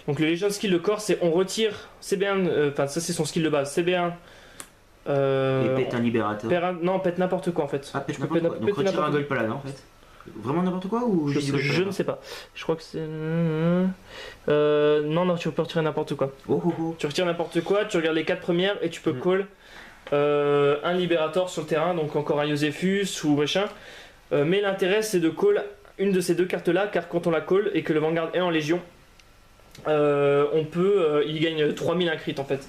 Donc le Legion Skill de Core c'est on retire CB1, enfin ça c'est son skill de base, CB1 Et pète un libérateur. non, pète n'importe quoi en fait. Ah, pète n'importe quoi. Donc retire un Gold Paladin en fait. Vraiment n'importe quoi ou je ne sais pas. Je crois que c'est. Non, tu peux retirer n'importe quoi. Tu retires n'importe quoi, tu regardes les 4 premières et tu peux call un Libérator sur le terrain, donc encore un Josephus ou machin. Mais l'intérêt c'est de call une de ces deux cartes là, car quand on la call et que le Vanguard est en Légion, il gagne 3000 un crit en fait.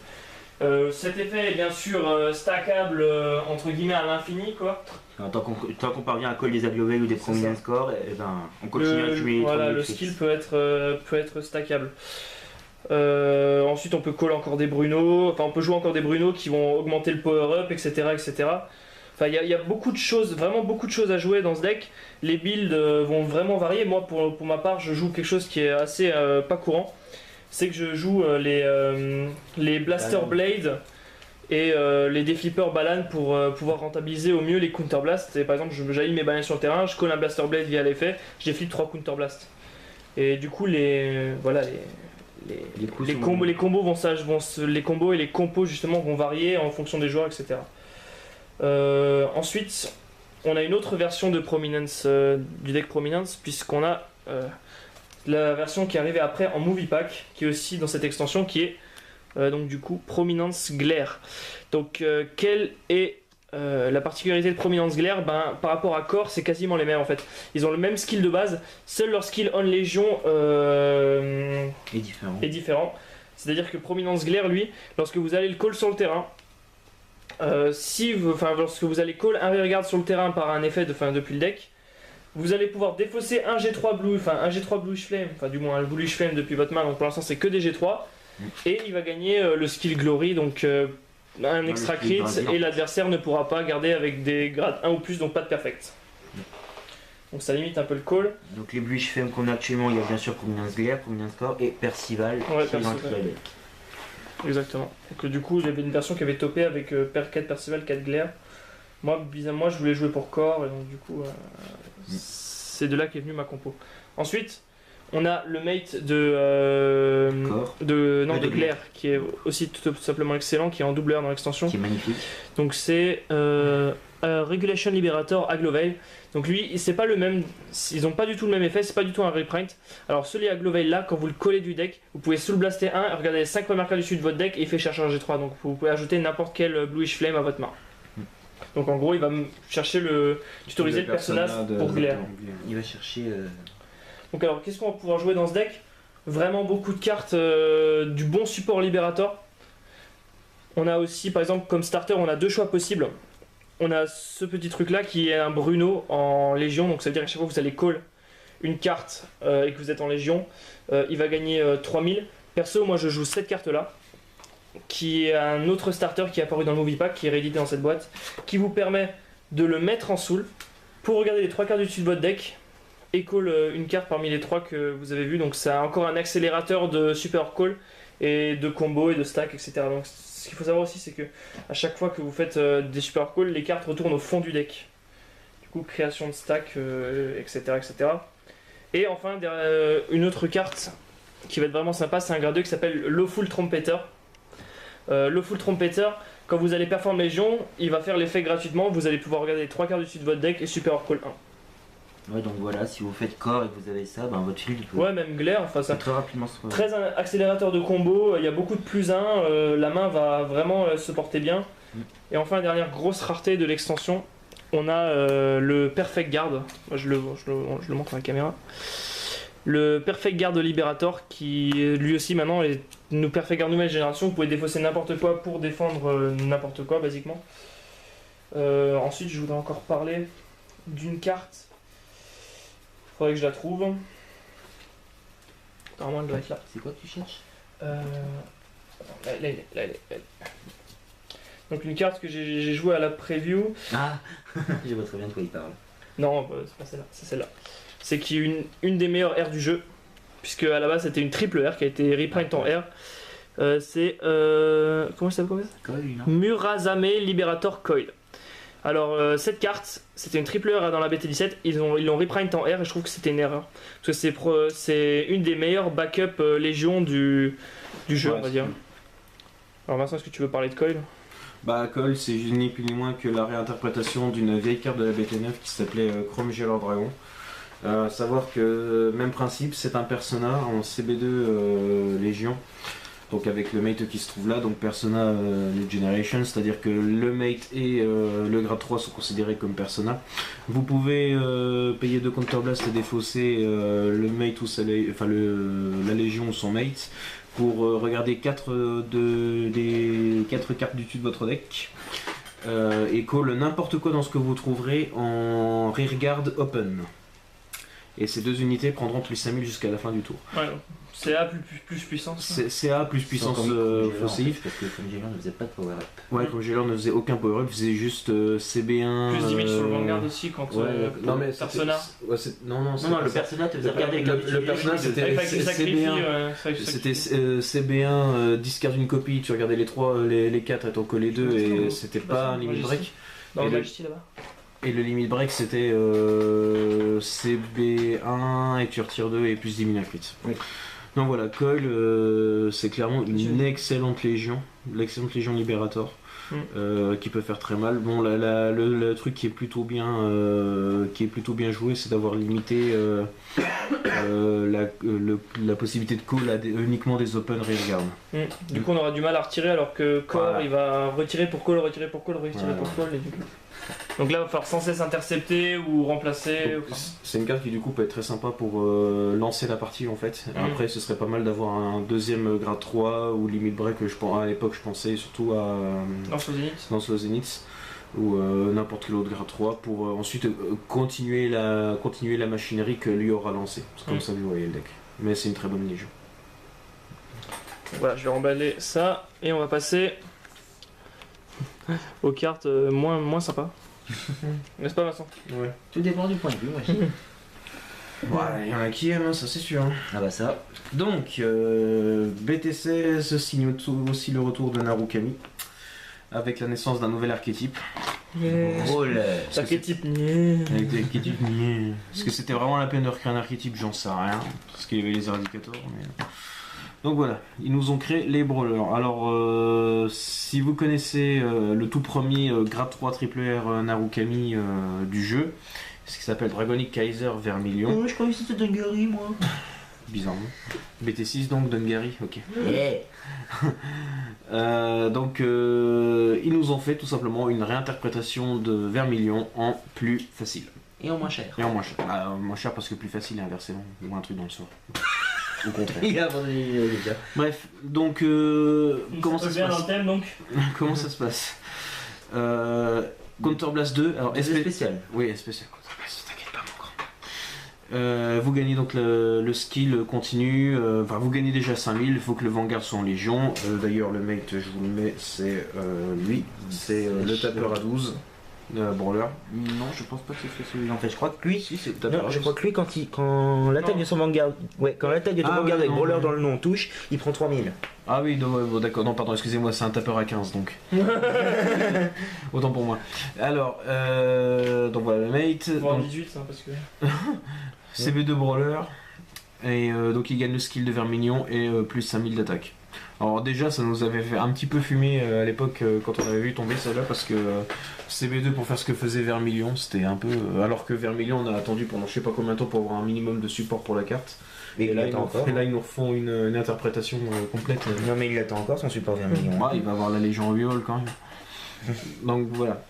Cet effet est bien sûr stackable entre guillemets à l'infini quoi. Tant qu'on parvient à call des Aglovale ou des Prominence Core, et ben, on continue à tuer. Voilà, le skill peut être stackable. Ensuite on peut call encore des Bruno, enfin on peut jouer encore des Bruno qui vont augmenter le power up, etc. etc. Enfin il y a beaucoup de choses, vraiment beaucoup de choses à jouer dans ce deck. Les builds vont vraiment varier. Moi pour ma part je joue quelque chose qui est assez pas courant. C'est que je joue les Blaster Blade et les Déflippers Balan pour pouvoir rentabiliser au mieux les Counter Blast. Et par exemple, j'aligne mes bananes sur le terrain, je colle un Blaster Blade via l'effet, je déflippe 3 Counter Blast. Et du coup, les combos les combos et les compos justement vont varier en fonction des joueurs, etc. Ensuite, on a une autre version de Prominence du deck Prominence, puisqu'on a la version qui est arrivée après en Movie Pack, qui est aussi dans cette extension, qui est donc du coup Prominence Glare. Donc quelle est la particularité de Prominence Glare? Par rapport à Core, c'est quasiment les mêmes en fait. Ils ont le même skill de base, seul leur skill on Légion est différent. C'est-à-dire que Prominence Glare, lui, lorsque vous allez le call sur le terrain, lorsque vous allez call un rearguard sur le terrain par un effet depuis le deck, vous allez pouvoir défausser un G3 Bluish Flame, enfin du moins un Bluish Flame depuis votre main, donc pour l'instant c'est que des G3, et il va gagner le skill Glory, donc un extra crit, et l'adversaire ne pourra pas garder avec des grades 1 ou plus, donc pas de perfect. Donc ça limite un peu le call. Donc les Bluish Flame qu'on a actuellement, il y a bien sûr Prominence Glare, Prominence Core et Percival. Ouais, Percival. Exactement. Donc du coup j'avais une version qui avait topé avec 4 Percival, 4 Glare. Moi je voulais jouer pour Core, et donc du coup c'est de là qu'est venue ma compo. Ensuite on a le mate de Glare, qui est aussi tout simplement excellent, qui est en doubleur dans l'extension. Qui est magnifique. Donc c'est Regulation Liberator Aglovale. Donc lui, c'est pas le même, ils ont pas du tout le même effet, c'est pas du tout un reprint. Alors celui Aglovale là, quand vous le collez du deck, vous pouvez soul blaster 1, regarder les 5 premières cartes du dessus de votre deck et il fait chercher un G3. Donc vous pouvez ajouter n'importe quel Bluish Flame à votre main. Donc en gros, il va chercher tutoriser le personnage pour Glare. Il va chercher. Donc alors, qu'est-ce qu'on va pouvoir jouer dans ce deck? Vraiment beaucoup de cartes, du bon support Liberator. On a aussi, par exemple, comme starter, on a 2 choix possibles. On a ce petit truc là qui est un Bruno en Légion, donc ça veut dire qu'à chaque fois que vous allez call une carte et que vous êtes en Légion, il va gagner 3000. Perso, moi je joue cette carte là, qui est un autre starter qui est apparu dans le Movie Pack, qui est réédité dans cette boîte, qui vous permet de le mettre en soul pour regarder les 3 cartes du dessus de votre deck et call une carte parmi les 3 que vous avez vues. Donc c'est encore un accélérateur de super call et de combo et de stack, etc. Donc ce qu'il faut savoir aussi, c'est que à chaque fois que vous faites des super calls, les cartes retournent au fond du deck. Du coup, création de stack, etc., etc. Et enfin, une autre carte qui va être vraiment sympa, c'est un grade 2 qui s'appelle Lawful Trumpeter. Lawful Trumpeter, quand vous allez perform Légion, il va faire l'effet gratuitement. Vous allez pouvoir regarder les 3 cartes du dessus de votre deck et super call 1. Ouais, donc voilà, si vous faites corps et que vous avez ça, ben votre shield il peut Ouais, même Glare, enfin ça. très rapidement se Très accélérateur de combo, il y a beaucoup de plus 1, la main va vraiment se porter bien. Et enfin, dernière grosse rareté de l'extension, on a le Perfect Guard. Moi, je le montre à la caméra. Le Perfect Guard Liberator qui lui aussi maintenant est une Perfect Guard nouvelle génération. Vous pouvez défausser n'importe quoi pour défendre n'importe quoi, basiquement. Ensuite, je voudrais encore parler d'une carte. Faudrait que je la trouve. Normalement, elle doit être là. C'est quoi que tu cherches? Là, elle est. Donc une carte que j'ai jouée à la preview. Ah je vois très bien de quoi il parle. Non, c'est pas celle-là, c'est celle-là. C'est qui est une des meilleures R du jeu. Puisque à la base c'était une triple R qui a été reprint en R. C'est. Comment ça s'appelle? Coil, non? Murazame Liberator Coil. Alors cette carte, c'était une triple R dans la BT17, ils l'ont reprint en R et je trouve que c'était une erreur. Parce que c'est une des meilleures backup Légion du jeu, Ouais, on va dire. Alors Vincent, est-ce que tu veux parler de Coil? Bah, Cole, c'est ni plus ni moins que la réinterprétation d'une vieille carte de la BT9 qui s'appelait Chrome Jailer Dragon. Savoir que, même principe, c'est un persona en CB2 Légion. Donc avec le mate qui se trouve là, donc persona New Generation, c'est-à-dire que le mate et le grade 3 sont considérés comme persona. Vous pouvez payer 2 counterblast et défausser le mate ou la Légion ou son mate pour regarder 4 des 4 cartes du dessus de votre deck et call n'importe quoi dans ce que vous trouverez en rearguard open. Et ces 2 unités prendront plus 5000 jusqu'à la fin du tour. Ouais, CA plus puissance. C'est CA plus puissance faucille. Parce que comme Jailer ne faisait pas de power up. Ouais, comme Jailer ne faisait aucun power up, il faisait juste CB1. Plus 10 000 sur le Vanguard aussi quand non, mais Persona. Non, Non, le persona te faisait regarder le persona c'était Avec le sacrifice, c'était CB1, discard une copie, tu regardais les 4 et t'en collais 2 et c'était pas un limit break. Dans Et le le- Majesty là-bas. Et le limit break c'était CB1 et tu retires 2 et plus 10 000 crit. Oui. Donc voilà, Coil c'est clairement une excellente légion, l'excellente légion Liberator. Qui peut faire très mal. Bon, le truc qui est plutôt bien joué, c'est d'avoir limité la possibilité de call à uniquement des open rearguard. Du coup, on aura du mal à retirer alors que Core Voilà. il va retirer pour call, retirer pour call, retirer Voilà. pour call. Et du coup... Donc là, il va falloir sans cesse intercepter ou remplacer. Donc, c'est une carte qui du coup peut être très sympa pour lancer la partie en fait. Après ce serait pas mal d'avoir un deuxième grade 3 ou limit break, à l'époque je pensais surtout à Dans ce Zenith. dans Slow Zenith ou n'importe quel autre grade 3 pour ensuite continuer la machinerie que lui aura lancée. C'est comme ça que vous voyez le deck. Mais c'est une très bonne légion. Voilà, je vais remballer ça et on va passer aux cartes moins sympas. N'est-ce pas Vincent? Ouais. Tout dépend du point de vue, moi je dis. Il y en a qui aiment, hein, ça c'est sûr. Hein. Ah bah ça. Donc, BT16 signe aussi le retour de Narukami, avec la naissance d'un nouvel archétype. Drôle. Archétype. Avec des archétypes, parce que c'était vraiment la peine de recréer un archétype, j'en sais rien, parce qu'il y avait les éradicators. Mais... Donc voilà, ils nous ont créé les brawlers. Alors, si vous connaissez le tout premier grade 3 triple R Narukami du jeu, ce qui s'appelle Dragonic Kaiser Vermilion. Je croyais que c'était Dungari, moi. Bizarrement. BT6 donc, Dungari, ok. Yeah. Donc ils nous ont fait tout simplement une réinterprétation de Vermilion en plus facile. Et en moins cher. Et en moins cher. Moins cher parce que plus facile et inversement. Ou un truc dans le sort. Au contraire. Il a abandonné les gars. Bref, donc comment ça se bien dans passe le thème donc. Comment ça se passe Counterblast 2. Alors, C'est spécial. Oui, spécial Counterblast, t'inquiète pas mon grand. Vous gagnez donc le skill continu. Enfin, vous gagnez déjà 5000. Il faut que le Vanguard soit en Légion. D'ailleurs, le mate, je vous le mets, c'est lui. C'est le tapeur à 12. Brawler. Non, je pense pas que c'est fait celui-là. En fait, je crois que lui. Si, c'est Non, je crois que lui, quand l'attaque Non. de son Vanguard. Ouais, quand l'attaque de ton Ah, Vanguard ouais, avec non, Brawler ouais. dans le nom touche, il prend 3000. Ah oui, non, ouais, d'accord, non, pardon, excusez-moi, c'est un tapeur à 15 donc. Autant pour moi. Alors, donc voilà, le mate. Voire Donc, 18, hein, parce que. CB2 Brawler. Et donc il gagne le skill de Vermilion et plus 5000 d'attaque. Alors déjà ça nous avait fait un petit peu fumer à l'époque quand on avait vu tomber celle-là parce que CB2 pour faire ce que faisait Vermilion c'était un peu... alors que Vermilion on a attendu pendant je sais pas combien de temps pour avoir un minimum de support pour la carte. Et là, il attend encore. et là ils nous refont une interprétation complète. Non, mais il attend encore son support Vermilion. Ouais, il va avoir la Légion Auréole quand même. Donc voilà.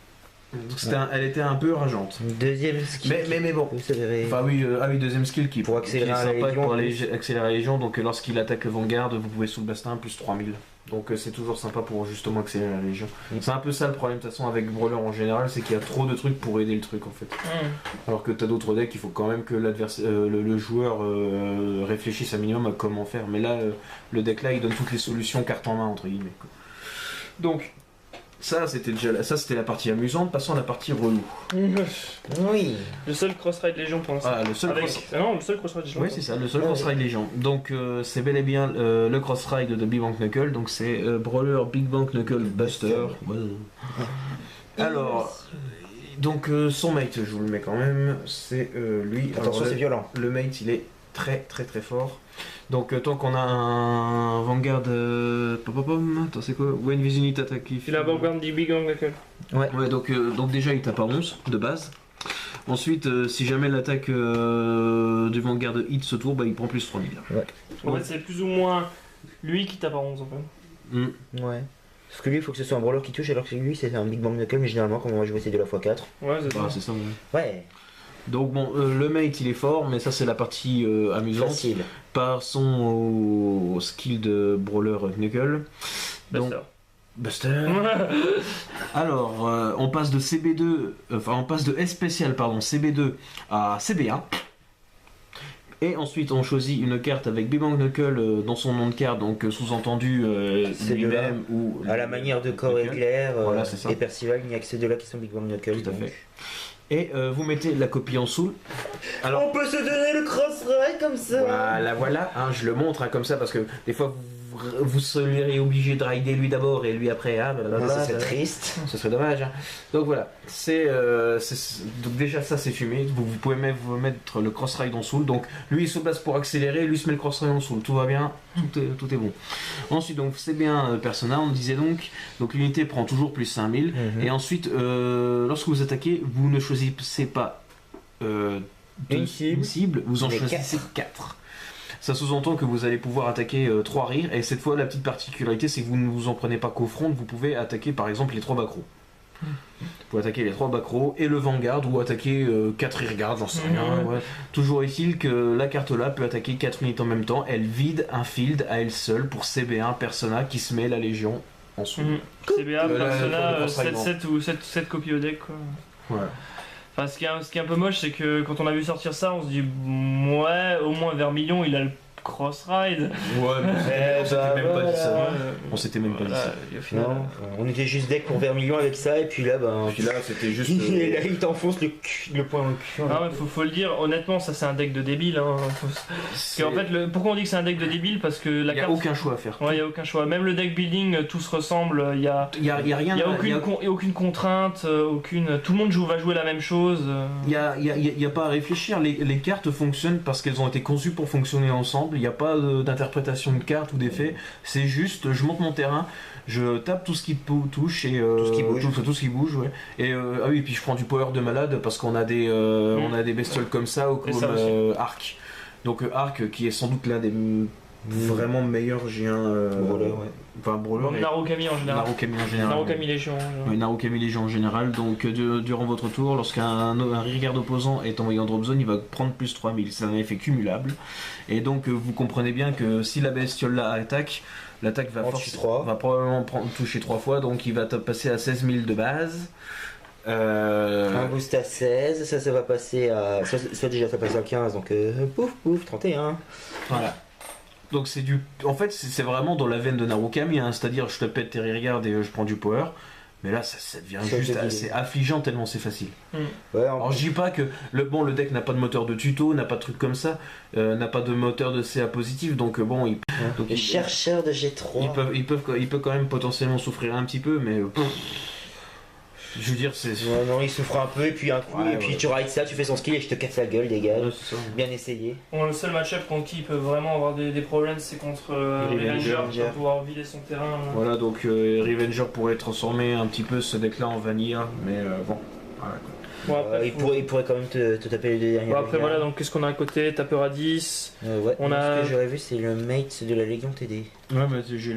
Donc elle était un peu rageante. Deuxième skill. Mais bon. Vous s'avérer. Enfin oui, deuxième skill qui Pour accélérer qui est à la sympa Légion, pour plus. accélérer la Légion. Donc lorsqu'il attaque Vanguard, vous pouvez sous le bastin plus 3000. Donc c'est toujours sympa pour justement accélérer la Légion. C'est un peu ça le problème de toute façon avec Brawler en général, c'est qu'il y a trop de trucs pour aider le truc en fait. Alors que t'as d'autres decks, il faut quand même que le joueur réfléchisse un minimum à comment faire. Mais là, le deck là, il donne toutes les solutions carte en main entre guillemets. Quoi. Donc ça c'était la partie amusante. Passons à la partie relou. Oui. Le seul cross-ride Légion pour l'instant. Voilà, le seul Avec... cross- Ah non, le seul cross-ride Légion. Oui, c'est ça, le seul cross-ride Légion. Donc, c'est bel et bien le cross-ride de Big Bang Knuckle. Donc, c'est Brawler Big Bang Knuckle Buster. Ouais. Alors, donc, son mate, je vous le mets quand même. C'est lui. Alors, Attention, c'est violent. le mate, il est très très très fort. Donc, tant qu'on a un Vanguard. Attends, c'est quoi? When this unit attack. Il a Vanguard du Big Bang Knuckle. Ouais, donc déjà, il tape à 11 de base. Ensuite, si jamais l'attaque du Vanguard hit ce tour, bah, il prend plus 3000. En fait, c'est plus ou moins lui qui tape à 11 en fait. Ouais. Parce que lui, il faut que ce soit un Brawler qui touche, alors que lui, c'est un Big Bang Knuckle, mais généralement, quand on va jouer, c'est de la x4. Ouais, c'est ça. Ah, c'est ça, ouais. Ouais, Donc bon, le mate il est fort, mais ça c'est la partie amusante. facile. Passons au skill de Brawler Knuckle. Donc, Buster. Buster. Alors, on passe de CB2, enfin on passe de S spécial, pardon, CB2 à CB1. Et ensuite on choisit une carte avec Big Bang Knuckle dans son nom de carte, donc sous-entendu C'est lui-même ou... À la manière de Corps Knuckle. Éclair Voilà, c'est ça. et Percival, il n'y a que ces deux-là qui sont Big Bang Knuckle. Tout à donc. fait. Et vous mettez la copie en dessous. Alors, On peut se donner le cross-ride comme ça. voilà, hein, je le montre hein, comme ça parce que des fois vous seriez obligé de rider lui d'abord et lui après. Ah, Ça serait triste. Ce serait dommage. Hein. Donc voilà, donc déjà ça c'est fumé. Vous pouvez même vous mettre le cross-ride en soul. Donc lui il se place pour accélérer, lui se met le cross-ride en soul. Tout va bien, tout est bon. Ensuite donc c'est bien Persona, on disait donc l'unité prend toujours plus 5000. Et ensuite lorsque vous attaquez, vous ne choisissez pas Une cible, vous en mais choisissez 4. Ça sous-entend que vous allez pouvoir attaquer 3 rires, et cette fois la petite particularité c'est que vous ne vous en prenez pas qu'au front, vous pouvez attaquer par exemple les 3 backrows. Vous pouvez attaquer les 3 backrows et le Vanguard, ou attaquer 4 rearguards, j'en sais rien. Ouais. Toujours est-il que la carte là peut attaquer 4 unités en même temps, elle vide un field à elle seule pour CB1 Persona qui se met la Légion en dessous. CBA, Le Persona, cross-ride, 7-7 ou 7 copies au deck quoi. Voilà. Enfin, ce qui est un peu moche, c'est que quand on a vu sortir ça, on se dit, ouais, au moins Vermilion, il a le cross-ride. Ouais, mais on s'était même pas dit ça. Ouais, On s'était même pas dit ça. et au final, Non, on était juste deck pour Vermilion avec ça, et puis là, Puis là c'était juste... et là, il t'enfonce le poing dans le cul. Ah ouais, faut le dire, honnêtement, ça c'est un deck de débile. Hein. Parce qu'en fait, pourquoi on dit que c'est un deck de débile? Parce que la il n'y a carte. aucun choix à faire. Ouais, il n'y a aucun choix. Même le deck building, tout se ressemble. Il y a Il y a rien. il y a aucune contrainte, tout le monde va jouer la même chose. Il y a pas à réfléchir, les cartes fonctionnent parce qu'elles ont été conçues pour fonctionner ensemble, il n'y a pas d'interprétation de cartes ou d'effets, c'est juste je monte mon terrain, je tape tout ce qui touche et Tout ce qui bouge. tout ce qui bouge, ouais. Et ah oui, puis je prends du power de malade parce qu'on a des on a des bestioles comme ça ou Et comme ça aussi. Arc. Donc Arc qui est sans doute l'un des vraiment meilleurs géants Brawler, ouais. enfin Brawler et Narukami en général. Narukami en général. Narukami Légion. Oui, Narukami Légion en général, donc durant votre tour, lorsqu'un rearguard opposant est envoyé en drop zone, il va prendre plus 3000, c'est un effet cumulable. Et donc vous comprenez bien que si la bestiole là attaque, l'attaque va, va probablement toucher 3 fois, donc il va passer à 16 000 de base. Un boost à 16, ça va passer à... Ça déjà ça passe à 15, donc pouf pouf, 31. Voilà. Donc en fait c'est vraiment dans la veine de Narukami, hein, c'est-à-dire je te pète tes rearguards et je prends du power. Mais là, ça devient Ça juste devient- assez affligeant tellement c'est facile. Ouais, Alors je dis pas que le deck n'a pas de moteur de tuto, n'a pas de truc comme ça, n'a pas de moteur de CA positif, donc bon, donc, le chercheur de G3. il peut quand même potentiellement souffrir un petit peu, mais je veux dire, c'est. Ouais, non, il souffre un peu et puis un coup, Ouais, et puis ouais. tu rides ça, tu fais son skill et je te casse la gueule, dégage. Ouais, c'est ça. Bien essayé. Bon, le seul match-up contre qui il peut vraiment avoir des problèmes, c'est contre Revenger. Revenger qui va pouvoir vider son terrain. Voilà, donc Revenger pourrait transformer un petit peu ce deck-là en vanilla, mais bon. Voilà, quoi. Bon, après, Il pourrait quand même te taper les deux derniers. bon, après dégâts. voilà, donc qu'est-ce qu'on a à côté? Tapeur à 10. Ouais, On moi, a- ce que j'aurais vu, c'est le mate de la Légion TD. Ouais, bah j'ai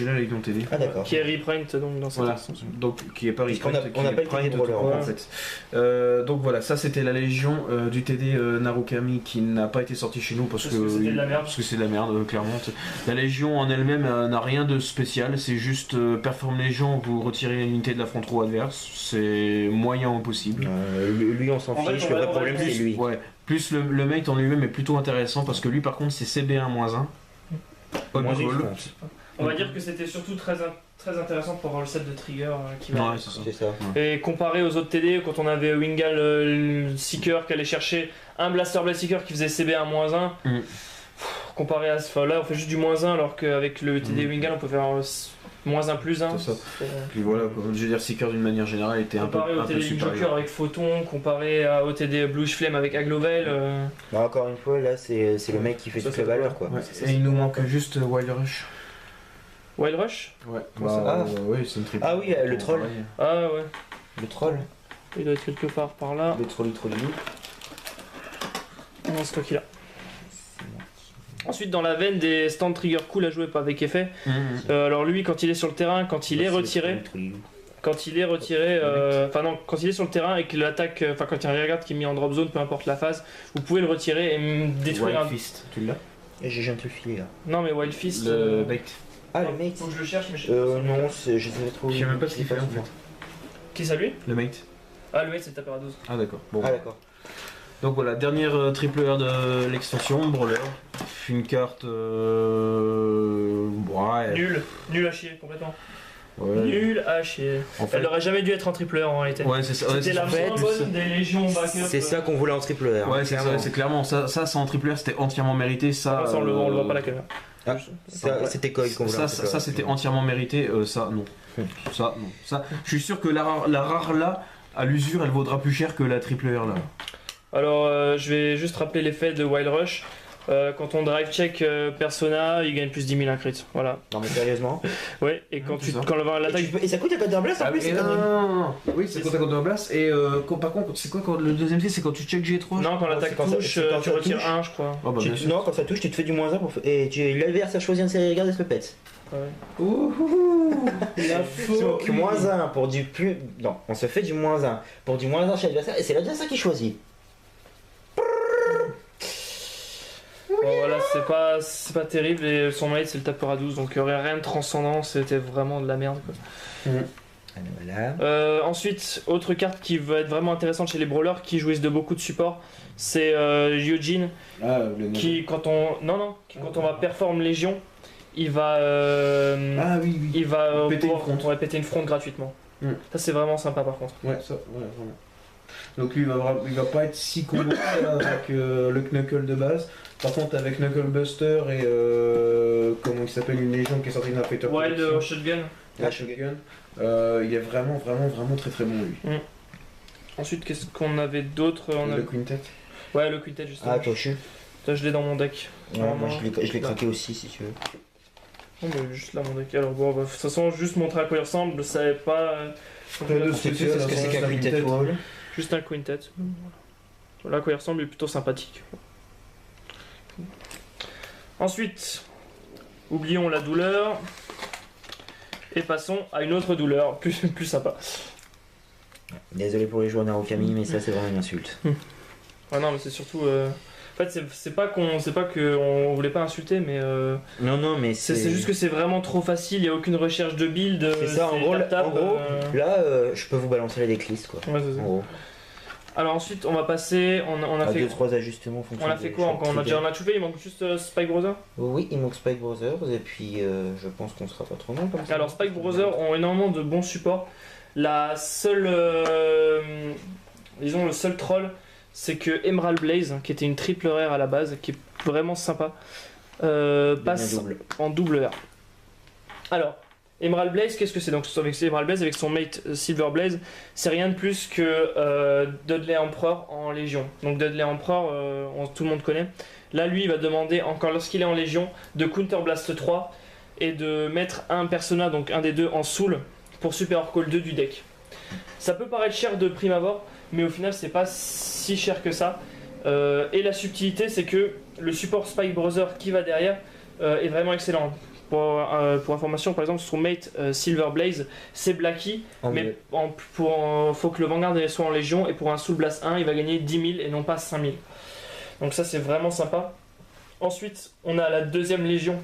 la Légion TD. Ah, d'accord. Qui est reprint donc dans cette Voilà, extension. donc qui est pas Puisqu'on a- reprint, on qui a est pas le print TD brawler, en ouais. fait. Donc voilà, ça c'était la Légion du TD Narukami qui n'a pas été sorti chez nous parce que c'était de la merde. parce que c'est de la merde, clairement. La Légion en elle-même n'a rien de spécial, c'est juste performe Légion, vous retirez une unité de la front row adverse, c'est moyen au possible. Lui, on s'en En fait, fiche, on le va- vrai problème, on va- c'est lui. Ouais, plus le mate en lui-même est plutôt intéressant parce que lui par contre c'est CB1-1. On Moins call. une France. On va dire que c'était surtout très intéressant pour avoir le set de trigger qui va. Ouais, c'est ça. C'est ça. Et comparé aux autres TD, quand on avait Wingal Seeker qui allait chercher un Blaster Blade Seeker qui faisait CB1-1, Mm. comparé à ce. Enfin, là, on fait juste du -1, alors qu'avec le TD Wingal, on peut faire -1/+1. C'est ça. Puis voilà, quoi. Je veux dire, Seeker d'une manière générale était Comparé au un peu TD supérieur. Joker avec Photon, comparé au TD Bluish Flame avec Aglovel. Bah, encore une fois, là, c'est le mec qui fait Ça, toute c'est la valeur, quoi. Ouais, et il nous manque juste Wild Rush. Wild Rush. Ouais, Ah. oui, c'est une triple. Ah oui, le troll. Ah ouais, Le troll. il doit être quelque part par là. Le troll. Non, c'est toi qui l'as. Ensuite, dans la veine des stand trigger cool à jouer pas avec effet, alors lui, quand il est sur le terrain, quand il est retiré, quand il est sur le terrain et que l'attaque, enfin quand il y a un regarde qui est mis en drop zone, peu importe la phase, vous pouvez le retirer et détruire Wild Fist, tu l'as? Et j'ai te le filer là. Non mais Wild Fist. Le bait. Ah, le mate. Faut que je le cherche, mais je sais pas. Non, je sais pas trop. Je sais même pas ce qu'il fait en fait. Qui ça lui? Le mate. Ah le mate c'est tapeur à 12. Ah d'accord. Bon. Ah, d'accord. Donc voilà, dernière triple R de l'extension, Brawler. Une carte. Ouais. Nul à chier complètement. Ouais. Nul à chier. En fait. Elle aurait jamais dû être en triple R en réalité. Ouais, c'est ça. Ouais, C'était c'est la ça. moins bonne des légions backup. C'est ça qu'on voulait en triple R. Ouais, c'est ça, c'est clairement. Ça, c'est en triple R, c'était entièrement mérité. Ça, Ça, on le voit pas à la caméra. Ah, ça, c'était Coil qu'on voulait en triple R. Ça, c'était entièrement mérité. Ça, non. Ça, non. Ça, je suis sûr que la rare là, à l'usure, elle vaudra plus cher que la triple R là. Alors, je vais juste rappeler l'effet de Wild Rush. Quand on drive check Persona, il gagne plus 10 000 un crit. Voilà. Non, mais sérieusement. Ouais, et quand c'est ça. quand l'attaque. Et ça coûte un code blast en plus, c'est non. Oui, c'est contre un blast. Et par contre, c'est quoi quand le deuxième c'est quand tu check G3? Non, quand l'attaque quand ça- touche, c'est quand tu ça retires touche. 1, je crois. Oh, bah, bien sûr. Non, quand ça touche, tu te fais du -1 pour... et l'adversaire choisit un de ses regards et se le pète. Ouais. Ouhouhou. La Donc -1 pour du plus... Non, on se fait du -1 pour du -1 chez l'adversaire et c'est l'adversaire qui choisit. Bon, voilà, c'est pas terrible. Et son mate, c'est le tapeur à 12. Donc, il y aurait rien de transcendant. C'était vraiment de la merde. Quoi. Voilà. Ensuite, autre carte qui va être vraiment intéressante chez les brawlers qui jouissent de beaucoup de support, c'est Yojin Ah, qui quand on va perform Légion, il va Ah oui, oui. il va Péter pouvoir- une fronte. ouais, péter une fronte gratuitement. Mm. Ça c'est vraiment sympa par contre. Ouais, ça, ouais, vraiment. Donc lui, il va pas être si combo avec le Knuckle de base. Par contre, avec Knuckle Buster et comment il s'appelle, une légion qui est sortie d'un Fighter Wild Collection, Shotgun. la Shotgun, il est vraiment très très bon lui. Ensuite, qu'est-ce qu'on avait d'autre? On a... Le Quintet. Ouais, le Quintet justement. Ah, Toshu. Ça, je l'ai dans mon deck. Ouais, moi je l'ai craqué aussi si tu veux. Non, mais juste là mon deck. Alors bon, bah, de toute façon, juste montrer à quoi il ressemble, je savais pas. C'est ce que c'est qu'un Quintet Wall. Juste un Quintet. Voilà à quoi il ressemble, il est plutôt sympathique. Ensuite, oublions la douleur et passons à une autre douleur plus sympa. Désolé pour les joueurs Narukami, mais ça c'est vraiment une insulte. Ah non, mais c'est surtout. En fait, c'est pas qu'on voulait pas insulter, mais Non, mais c'est juste que c'est vraiment trop facile, il n'y a aucune recherche de build. C'est ça, en gros, tap-tap, là, je peux vous balancer la decklist quoi. Ouais, c'est ça. En gros. Alors ensuite, on va passer. On a fait. 2-3 ajustements en fonction On a fait de quoi chaque encore? trigger. On a tout fait, il manque juste Spike Brothers. Oui, il manque Spike Brothers et puis je pense qu'on sera pas trop loin comme ça. Alors Spike Brothers ont énormément de bons supports. La seule, disons le seul troll, c'est que Emerald Blaze, qui était une triple rare à la base, qui est vraiment sympa, passe double. en double R. Alors Emerald Blaze, qu'est-ce que c'est? Donc avec Emerald Blaze, avec son mate Silver Blaze, c'est rien de plus que Dudley Emperor en Légion. Donc Dudley Emperor, tout le monde connaît. Là, lui, il va demander encore lorsqu'il est en Légion de Counter Blast 3 et de mettre un persona, donc un des deux, en soul pour Super Call 2 du deck. Ça peut paraître cher de prime abord, mais au final c'est pas si cher que ça. Et la subtilité, c'est que le support Spike Brother qui va derrière est vraiment excellent. Pour information, par exemple, son mate Silver Blaze, c'est Blacky, mais faut que le Vanguard soit en Légion, et pour un Soul Blast 1, il va gagner 10 000 et non pas 5 000. Donc ça, c'est vraiment sympa. Ensuite, on a la deuxième Légion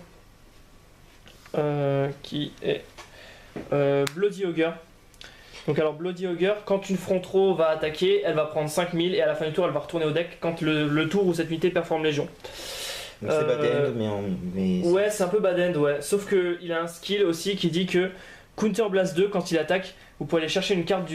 qui est Bloody Ogre. Donc alors Bloody Ogre, quand une front row va attaquer, elle va prendre 5000 et à la fin du tour elle va retourner au deck quand le tour où cette unité performe Légion. Donc c'est bad end, mais Ouais, c'est un peu bad end, ouais. Sauf que il a un skill aussi qui dit que Counter Blast 2, quand il attaque, vous pouvez aller chercher une carte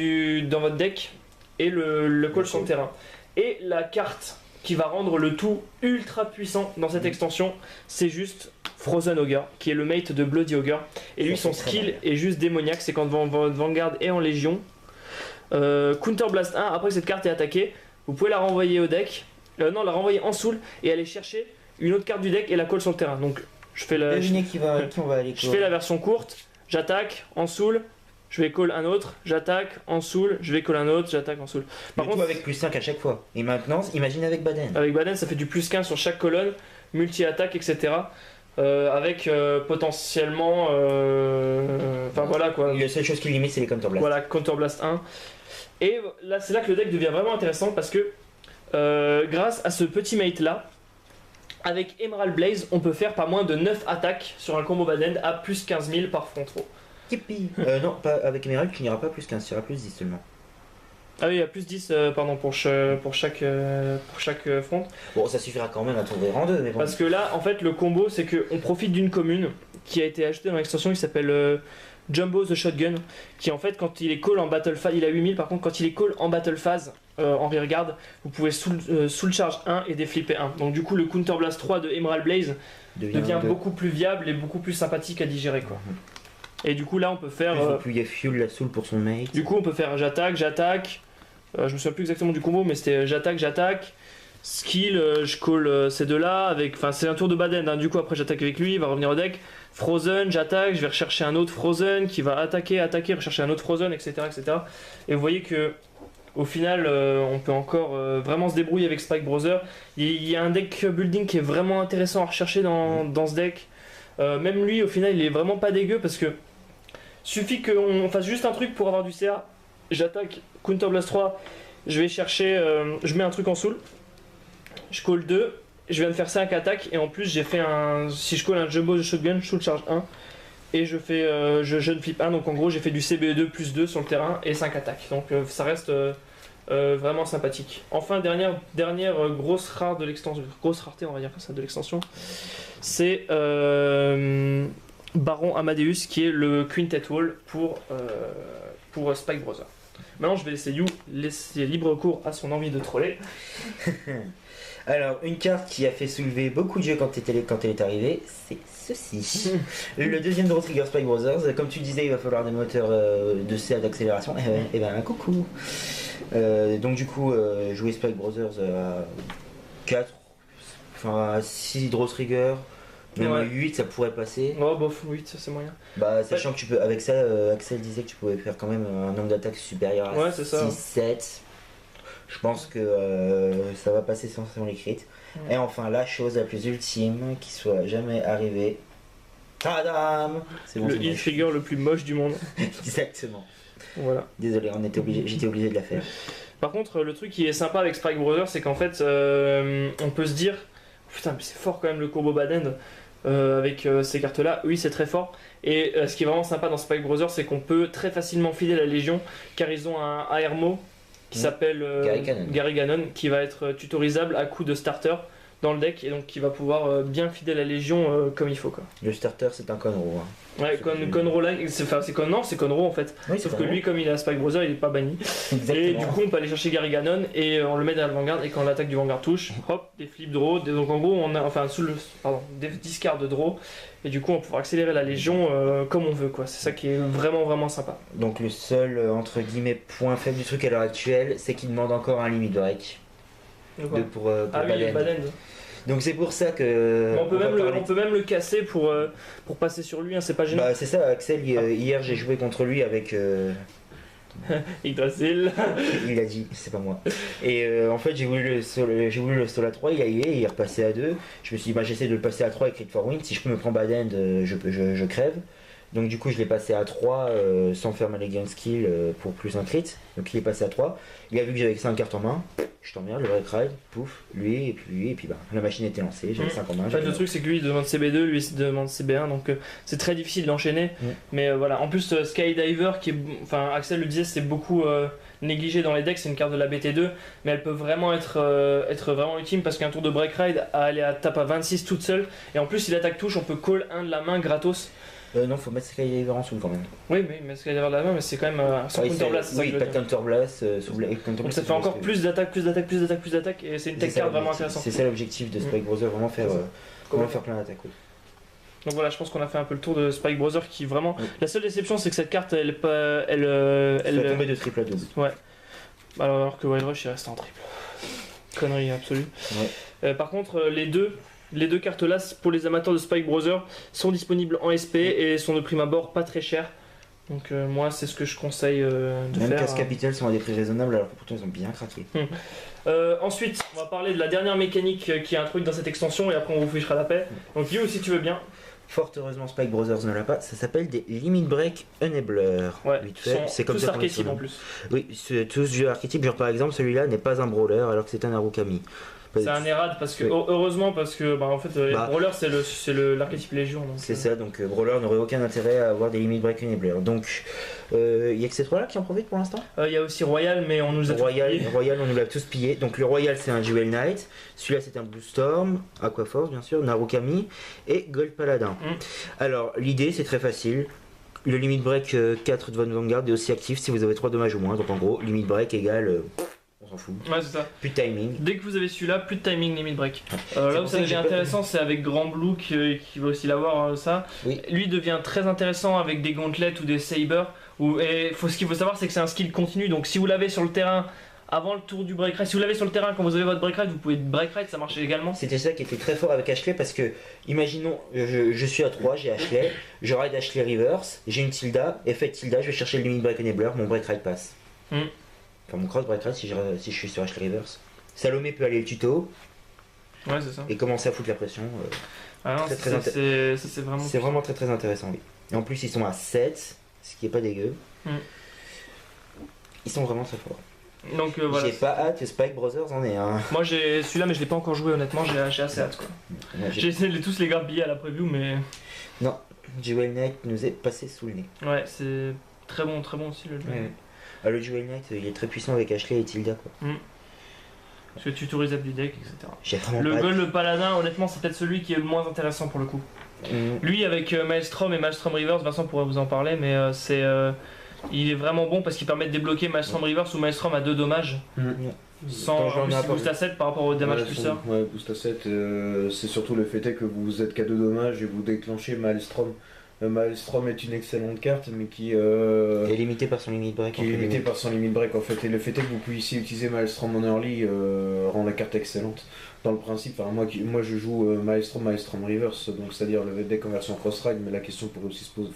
dans votre deck et le call sur le terrain. Et la carte qui va rendre le tout ultra puissant dans cette extension, c'est juste Frozen Ogre, qui est le mate de Bloody Ogre. Et lui, Ça, son c'est très skill bien. est juste démoniaque, c'est quand votre Vanguard est en Légion. Counter Blast 1, après que cette carte est attaquée, vous pouvez la renvoyer au deck, non, la renvoyer en soul et aller chercher une autre carte du deck et la call sur le terrain. Donc je fais la, devinez qui on va aller je fais la version courte, j'attaque en soul, je vais call un autre, j'attaque en soul, je vais call un autre, j'attaque en soul. Par Par contre, avec plus 5 à chaque fois. Et maintenant, imagine avec Baden. avec Baden, ça fait du plus 15 sur chaque colonne, multi-attaque, etc. Avec potentiellement. Enfin voilà quoi. La seule chose qui limite, c'est les counter blast. Voilà, Counter Blast 1. Et là, c'est là que le deck devient vraiment intéressant parce que grâce à ce petit mate là, avec Emerald Blaze, on peut faire pas moins de 9 attaques sur un combo Baden à plus 15 000 par front row. Yippee. Non, pas avec Emerald, tu n'iras pas plus 15, tu iras plus 10 seulement. Ah oui, il y a plus 10 pardon, pour chaque front. Bon, ça suffira quand même à t'ouvrir en deux, mais bon. Parce que là, en fait, le combo, c'est qu'on profite d'une commune qui a été ajoutée dans l'extension qui s'appelle Jumbo the Shotgun, qui en fait, quand il est call en battle phase, il a 8000, par contre, quand il est call en battle phase, en rearguard, vous pouvez soul charge 1 et déflipper 1. Donc du coup, le Counter Blast 3 de Emerald Blaze devient deux. beaucoup plus viable et beaucoup plus sympathique à digérer, quoi. Et du coup, là, on peut faire... Plus il y a fuel la soul pour son mate. Du coup, on peut faire j'attaque, je me souviens plus exactement du combo, mais c'était j'attaque, skill, je call ces deux-là, enfin c'est un tour de Baden, hein. Du coup après j'attaque avec lui, il va revenir au deck, Frozen, j'attaque, je vais rechercher un autre Frozen qui va attaquer, rechercher un autre Frozen, etc. Et vous voyez que au final on peut encore vraiment se débrouiller avec Spike Brother. Il y a un deck building qui est vraiment intéressant à rechercher dans ce deck. Même lui au final il est vraiment pas dégueu parce que suffit qu'on fasse juste un truc pour avoir du CA. J'attaque Counter Blast 3, je vais chercher, je mets un truc en soul, je call 2, je viens de faire 5 attaques et en plus j'ai fait si je call un Jumbo de Shotgun, soul charge 1 et je fais je ne flip 1, donc en gros j'ai fait du CBE2 plus 2 sur le terrain et 5 attaques, donc ça reste vraiment sympathique. Enfin dernière grosse rare de l'extension, grosse rareté on va dire ça de l'extension, c'est Baron Amadeus qui est le Quintet Wall pour Spike Brother. Maintenant, je vais laisser libre cours à son envie de troller. Alors, une carte qui a fait soulever beaucoup de jeux quand elle est arrivée, c'est ceci. Le deuxième draw trigger Spike Brothers. Comme tu disais, il va falloir des moteurs de CA d'accélération. Et ben, coucou. Donc, du coup, jouer Spike Brothers à 4, enfin à 6 draw trigger. Même Ouais. 8 ça pourrait passer. Oh, bof, 8, c'est moyen. Bah sachant que tu peux, avec ça, Axel disait que tu pouvais faire quand même un nombre d'attaques supérieur à Ouais, c'est ça. 6-7. Je pense que ça va passer sans les crits. Ouais. Et enfin la chose la plus ultime qui soit jamais arrivée. Tadam! C'est bon, Le c'est heal moche. figure le plus moche du monde. Exactement. Voilà. Désolé, j'étais obligé de la faire. Par contre, le truc qui est sympa avec Spike Brother, c'est qu'en fait, on peut se dire, putain, mais c'est fort quand même le combo Bad End avec ces cartes-là. Oui, c'est très fort. Et ce qui est vraiment sympa dans Spike Brother, c'est qu'on peut très facilement filer la Légion, car ils ont un ARMO qui s'appelle Gary Gannon, qui va être tutorisable à coup de starter dans le deck et donc qui va pouvoir bien fider la Légion comme il faut quoi. Le starter, c'est un Conroe. Hein. Ouais, Conroe là, c'est Conroe en fait. Oui, Sauf que lui, comme il a Spike Brother, il est pas banni. Et du coup, on peut aller chercher Gary Gannon et on le met dans le Vanguard. Et quand l'attaque du Vanguard touche, hop, des flips draw. Donc en gros, on a des discards de draw. Et du coup, on va pouvoir accélérer la Légion comme on veut quoi. C'est ça qui est vraiment vraiment sympa. Donc le seul entre guillemets point faible du truc à l'heure actuelle, c'est qu'il demande encore un limit break pour ah oui, Baden. Baden. Donc c'est pour ça que. On peut même le casser pour passer sur lui, hein, c'est pas gênant. Bah c'est ça, Axel, hier j'ai joué contre lui avec. Yggdrasil. Il a dit, c'est pas moi. Et en fait j'ai voulu le sol à 3, il est repassé à 2. Je me suis dit bah j'essaie de le passer à 3 avec Crit for Win, si je peux me prendre Baden, je crève. Donc du coup je l'ai passé à 3 sans faire ma Legion Skill pour plus un crit. Donc il est passé à 3. Il a vu que j'avais 5 cartes en main. Je t'emmerde, le Break Ride, pouf, lui, et puis bah la machine était lancée, j'avais 5 en main. En fait le truc c'est que lui il demande CB2, lui il demande CB1, donc c'est très difficile d'enchaîner. Mais voilà, en plus Skydiver qui est. Enfin Axel le disait, c'est beaucoup négligé dans les decks, c'est une carte de la BT2, mais elle peut vraiment être vraiment utile parce qu'un tour de Break Ride, elle est à tape à 26 toute seule, et en plus si l'attaque touche, on peut call 1 de la main gratos. Non, faut mettre Skydiver en soul quand même. Oui, mais Skydiver de la main, mais c'est quand même sans Counterblast. Oui, pas de Counterblast, donc ça fait encore plus d'attaque, et c'est une tech card vraiment intéressante. C'est ça l'objectif de Spike Brother, vraiment faire plein d'attaques. Oui. Donc voilà, je pense qu'on a fait un peu le tour de Spike Brother qui vraiment. La seule déception, c'est que cette carte, elle va tomber de triple à double. Ouais. Alors que Wild Rush, il reste en triple. Connerie absolue. Ouais. Par contre, les deux cartes là, pour les amateurs de Spike Brother, sont disponibles en SP et sont de prime abord pas très chères. Donc moi, c'est ce que je conseille de faire. Même Casse Capital sont à des prix raisonnables, alors que pourtant ils ont bien craqué. Ensuite, on va parler de la dernière mécanique qui est introduite dans cette extension et après on vous fichera la paix. Donc You, si tu veux bien. Fort heureusement, Spike Brothers ne l'a pas. Ça s'appelle des Limit Break Enabler. Ouais, c'est comme tous ça. archétypes en plus. Oui, c'est tous jeux archétypes. Genre par exemple, celui-là n'est pas un brawler alors que c'est un Narukami. C'est un Erad parce que heureusement parce que en fait Brawler c'est l'archétype Légion. C'est ça, donc Brawler n'aurait aucun intérêt à avoir des Limit Break Enabler. Donc il y a que ces trois là qui en profitent pour l'instant. Il y a aussi Royal, mais on nous a Royal, on nous l'a tous pillé. Donc le Royal c'est un Jewel Knight, celui-là c'est un Blue Storm, Aquaforce bien sûr, Narukami et Gold Paladin. Alors l'idée c'est très facile. Le Limit Break 4 de votre Vanguard est aussi actif si vous avez 3 dommages ou moins. Donc en gros, Limit Break égale. On s'en fout. Ouais, c'est ça. Plus de timing. Dès que vous avez celui-là, plus de timing Limit Break. Là où ça devient intéressant, c'est avec Grand Blue qui va aussi l'avoir ça. Oui. Lui devient très intéressant avec des gauntlets ou des sabers. Ce qu'il faut savoir, c'est que c'est un skill continu. Donc si vous l'avez sur le terrain avant le tour du break ride, si vous l'avez sur le terrain quand vous avez votre break ride, vous pouvez break ride, ça marche également. C'était ça qui était très fort avec Ashley parce que, imaginons, je suis à 3, j'ai Ashley, je ride Ashley reverse, j'ai une Tilda, effet Tilda, je vais chercher le limit break enabler, mon break ride passe. Enfin, mon cross break ride si je suis sur Ashley reverse. Salomé peut aller le tuto. Ouais, c'est ça. Et commencer à foutre la pression. C'est vraiment très très intéressant, oui. Et en plus, ils sont à 7, ce qui est pas dégueu. Ils sont vraiment très forts. Donc voilà. J'ai pas hâte que Spike Brothers en ait un. Moi j'ai celui-là, mais je l'ai pas encore joué honnêtement, j'ai assez hâte quoi. J'ai essayé de tous les grappiller à la preview, mais. Non, Jewel Knight nous est passé sous le nez. Ouais, c'est très bon aussi le jeu. Ah, le Jewel Knight il est très puissant avec Ashley et Tilda quoi. Parce que tutorisable du deck, etc. Le Gold Paladin, honnêtement, c'est peut-être celui qui est le moins intéressant pour le coup. Lui avec Maelstrom et Maelstrom Reverse, Vincent pourrait vous en parler, mais il est vraiment bon parce qu'il permet de débloquer Maelstrom Reverse ou Maelstrom à 2 dommages. Sans boost à 7 par rapport au damage puissant. Ouais, boost à 7, c'est surtout le fait est que vous êtes qu'à 2 dommages et vous déclenchez Maelstrom. Maelstrom est une excellente carte, mais qui est limitée par son limit break. En fait, et le fait est que vous puissiez utiliser Maelstrom en early rend la carte excellente. Dans le principe, moi je joue Maelstrom Reverse, donc c'est-à-dire le deck en version cross-ride, mais la question pourrait aussi se poser,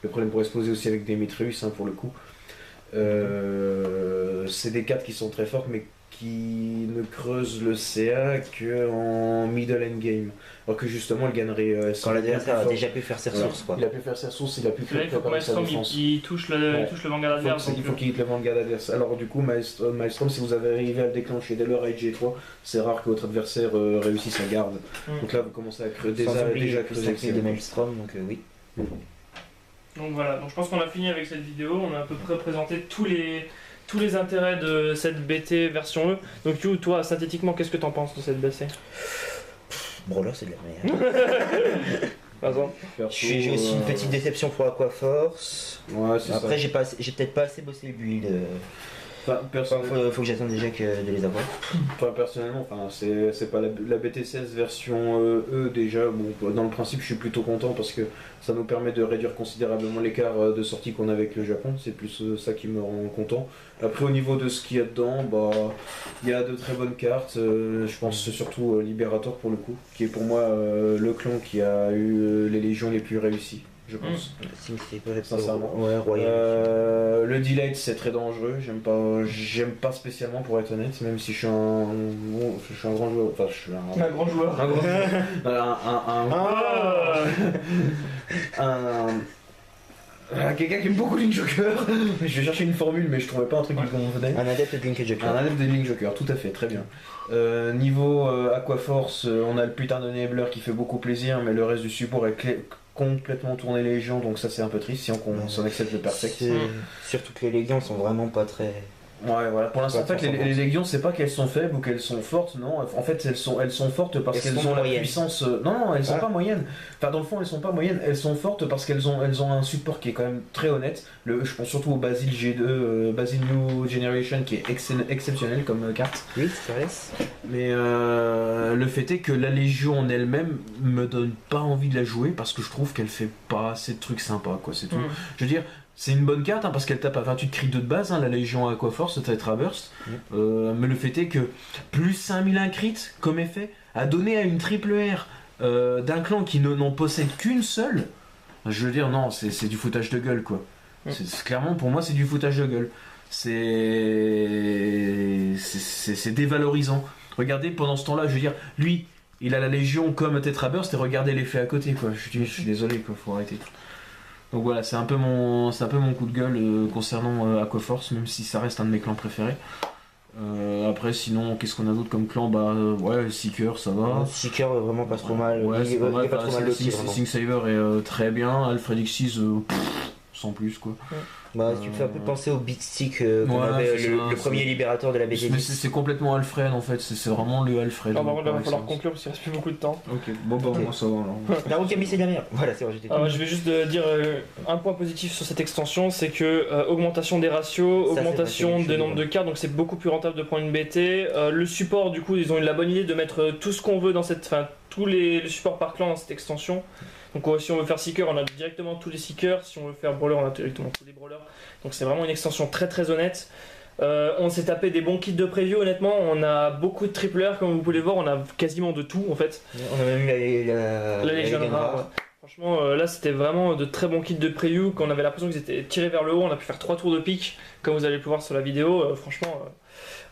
le problème pourrait se poser aussi avec Demetrius pour le coup. C'est des cartes qui sont très fortes, mais qui ne creusent le CA qu'en middle endgame. Alors que justement, elle gagnerait. Quand l'adversaire a déjà pu faire ses ressources. Quoi. Il a pu faire ses ressources, il a pu préparer sa défense. Il touche le Vanguard adverse. Il faut qu'il hit le Vanguard adverse. Alors, du coup, Maelstrom, si vous avez arrivé à le déclencher dès le raid G3, c'est rare que votre adversaire réussisse à garde. Donc là, vous commencez à déjà creuser de Maelstrom, donc oui. Donc voilà, donc je pense qu'on a fini avec cette vidéo. On a à peu près présenté tous tous les intérêts de cette BT version E. Donc You, toi, synthétiquement, qu'est-ce que t'en penses de cette BT? Brawler, c'est de la merde. Par exemple. J'ai aussi une petite déception pour Aquaforce. Ouais, c'est Après, ça. j'ai peut-être pas assez bossé le build. Enfin, personnellement, Faut que j'attende déjà de les avoir. personnellement, c'est pas la BT16 version E déjà. Bon, dans le principe, je suis plutôt content parce que ça nous permet de réduire considérablement l'écart de sortie qu'on a avec le Japon. C'est plus ça qui me rend content. Après, au niveau de ce qu'il y a dedans, bah, il y a de très bonnes cartes. Je pense surtout Liberator pour le coup, qui est pour moi le clan qui a eu les légions les plus réussies, je pense. Sincèrement. Ouais, Royal. Le Delight c'est très dangereux, j'aime pas spécialement pour être honnête, même si je suis un grand joueur, enfin je suis un Un grand joueur. un grand quelqu'un qui aime beaucoup Link Joker. Je vais chercher une formule mais je trouvais pas un truc qui me convenait. Un adepte de Link Joker. Un adepte de Link Joker, tout à fait, très bien. Niveau Aquaforce, on a le putain de Nebler qui fait beaucoup plaisir, mais le reste du support est complètement tourné légion, donc ça c'est un peu triste si on s'en accepte le perfect. Surtout que les légions sont vraiment pas très. Ouais, voilà. Pour l'instant, en fait, les légions, c'est pas qu'elles sont faibles ou qu'elles sont fortes, non. En fait, elles sont fortes parce qu'elles ont la puissance. Non, elles sont pas moyennes. Enfin, dans le fond, elles sont pas moyennes. Elles sont fortes parce qu'elles ont un support qui est quand même très honnête. Je pense surtout au Basil G2, Basil New Generation, qui est exceptionnel comme carte. Oui, c'est vrai. Mais le fait est que la Légion en elle-même me donne pas envie de la jouer parce que je trouve qu'elle fait pas assez de trucs sympas, quoi. C'est tout. Je veux dire. C'est une bonne carte parce qu'elle tape à 28 crit de base, la Légion Aquaforce, Tetra Burst. Mais le fait est que plus 5001 crit comme effet, à donner à une triple R d'un clan qui n'en possède qu'une seule, je veux dire, non, c'est du foutage de gueule quoi. Clairement, pour moi, c'est du foutage de gueule. C'est dévalorisant. Regardez, pendant ce temps-là, je veux dire, lui, il a la Légion comme Tetra Burst et regardez l'effet à côté quoi. Je suis désolé quoi, faut arrêter. Donc voilà, c'est un peu mon coup de gueule concernant Aquaforce, même si ça reste un de mes clans préférés. Après, sinon, qu'est-ce qu'on a d'autre comme clan? Ouais, Seeker, ça va. Seeker, vraiment pas trop mal. Ouais, c'est pas mal. Pas trop mal de tir. Sing Saver est très bien. Alfred Xyz, sans plus quoi. Bah, tu me fais un peu penser au Beat Stick qu'on avait, le premier libérateur de la BT10. Mais c'est complètement Alfred en fait, c'est vraiment le Alfred. Par contre, là, il va falloir conclure parce qu'il reste plus beaucoup de temps. Ok, bon, moi ça va alors. Narukami, c'est bien meilleur. Voilà, c'est vrai, j'étais. Je vais juste dire un point positif sur cette extension, c'est que augmentation des ratios, Ça, augmentation c'est des nombres de cartes, donc c'est beaucoup plus rentable de prendre une BT. Le support, du coup, ils ont eu la bonne idée de mettre tout ce qu'on veut dans cette, enfin tous les supports par clan dans cette extension. Donc si on veut faire Seeker, on a directement tous les Seekers. Si on veut faire Brawler, on a directement tous les Brawlers. Donc c'est vraiment une extension très très honnête. On s'est tapé des bons kits de preview, honnêtement. On a beaucoup de triple R, comme vous pouvez le voir. On a quasiment de tout en fait. On a même eu la Légion rare. Ouais. Franchement, là c'était vraiment de très bons kits de preview. Qu'on avait l'impression qu'ils étaient tirés vers le haut. On a pu faire 3 tours de pique, comme vous allez le voir sur la vidéo. Franchement,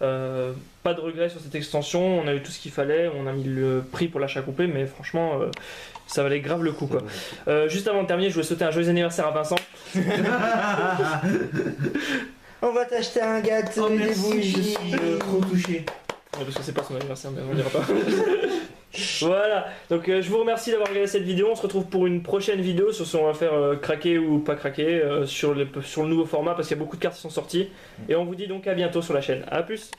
pas de regrets sur cette extension. On a eu tout ce qu'il fallait. On a mis le prix pour l'achat complet, mais franchement. Ça valait grave le coup quoi. Juste avant de terminer, je voulais souhaiter un joyeux anniversaire à Vincent. On va t'acheter un gâteau et des bougies. Je suis trop touché. Ouais, parce que c'est pas son anniversaire, mais on dira pas. Voilà, donc je vous remercie d'avoir regardé cette vidéo. On se retrouve pour une prochaine vidéo sur si on va faire craquer ou pas craquer sur le nouveau format parce qu'il y a beaucoup de cartes qui sont sorties. Et on vous dit donc à bientôt sur la chaîne. A plus.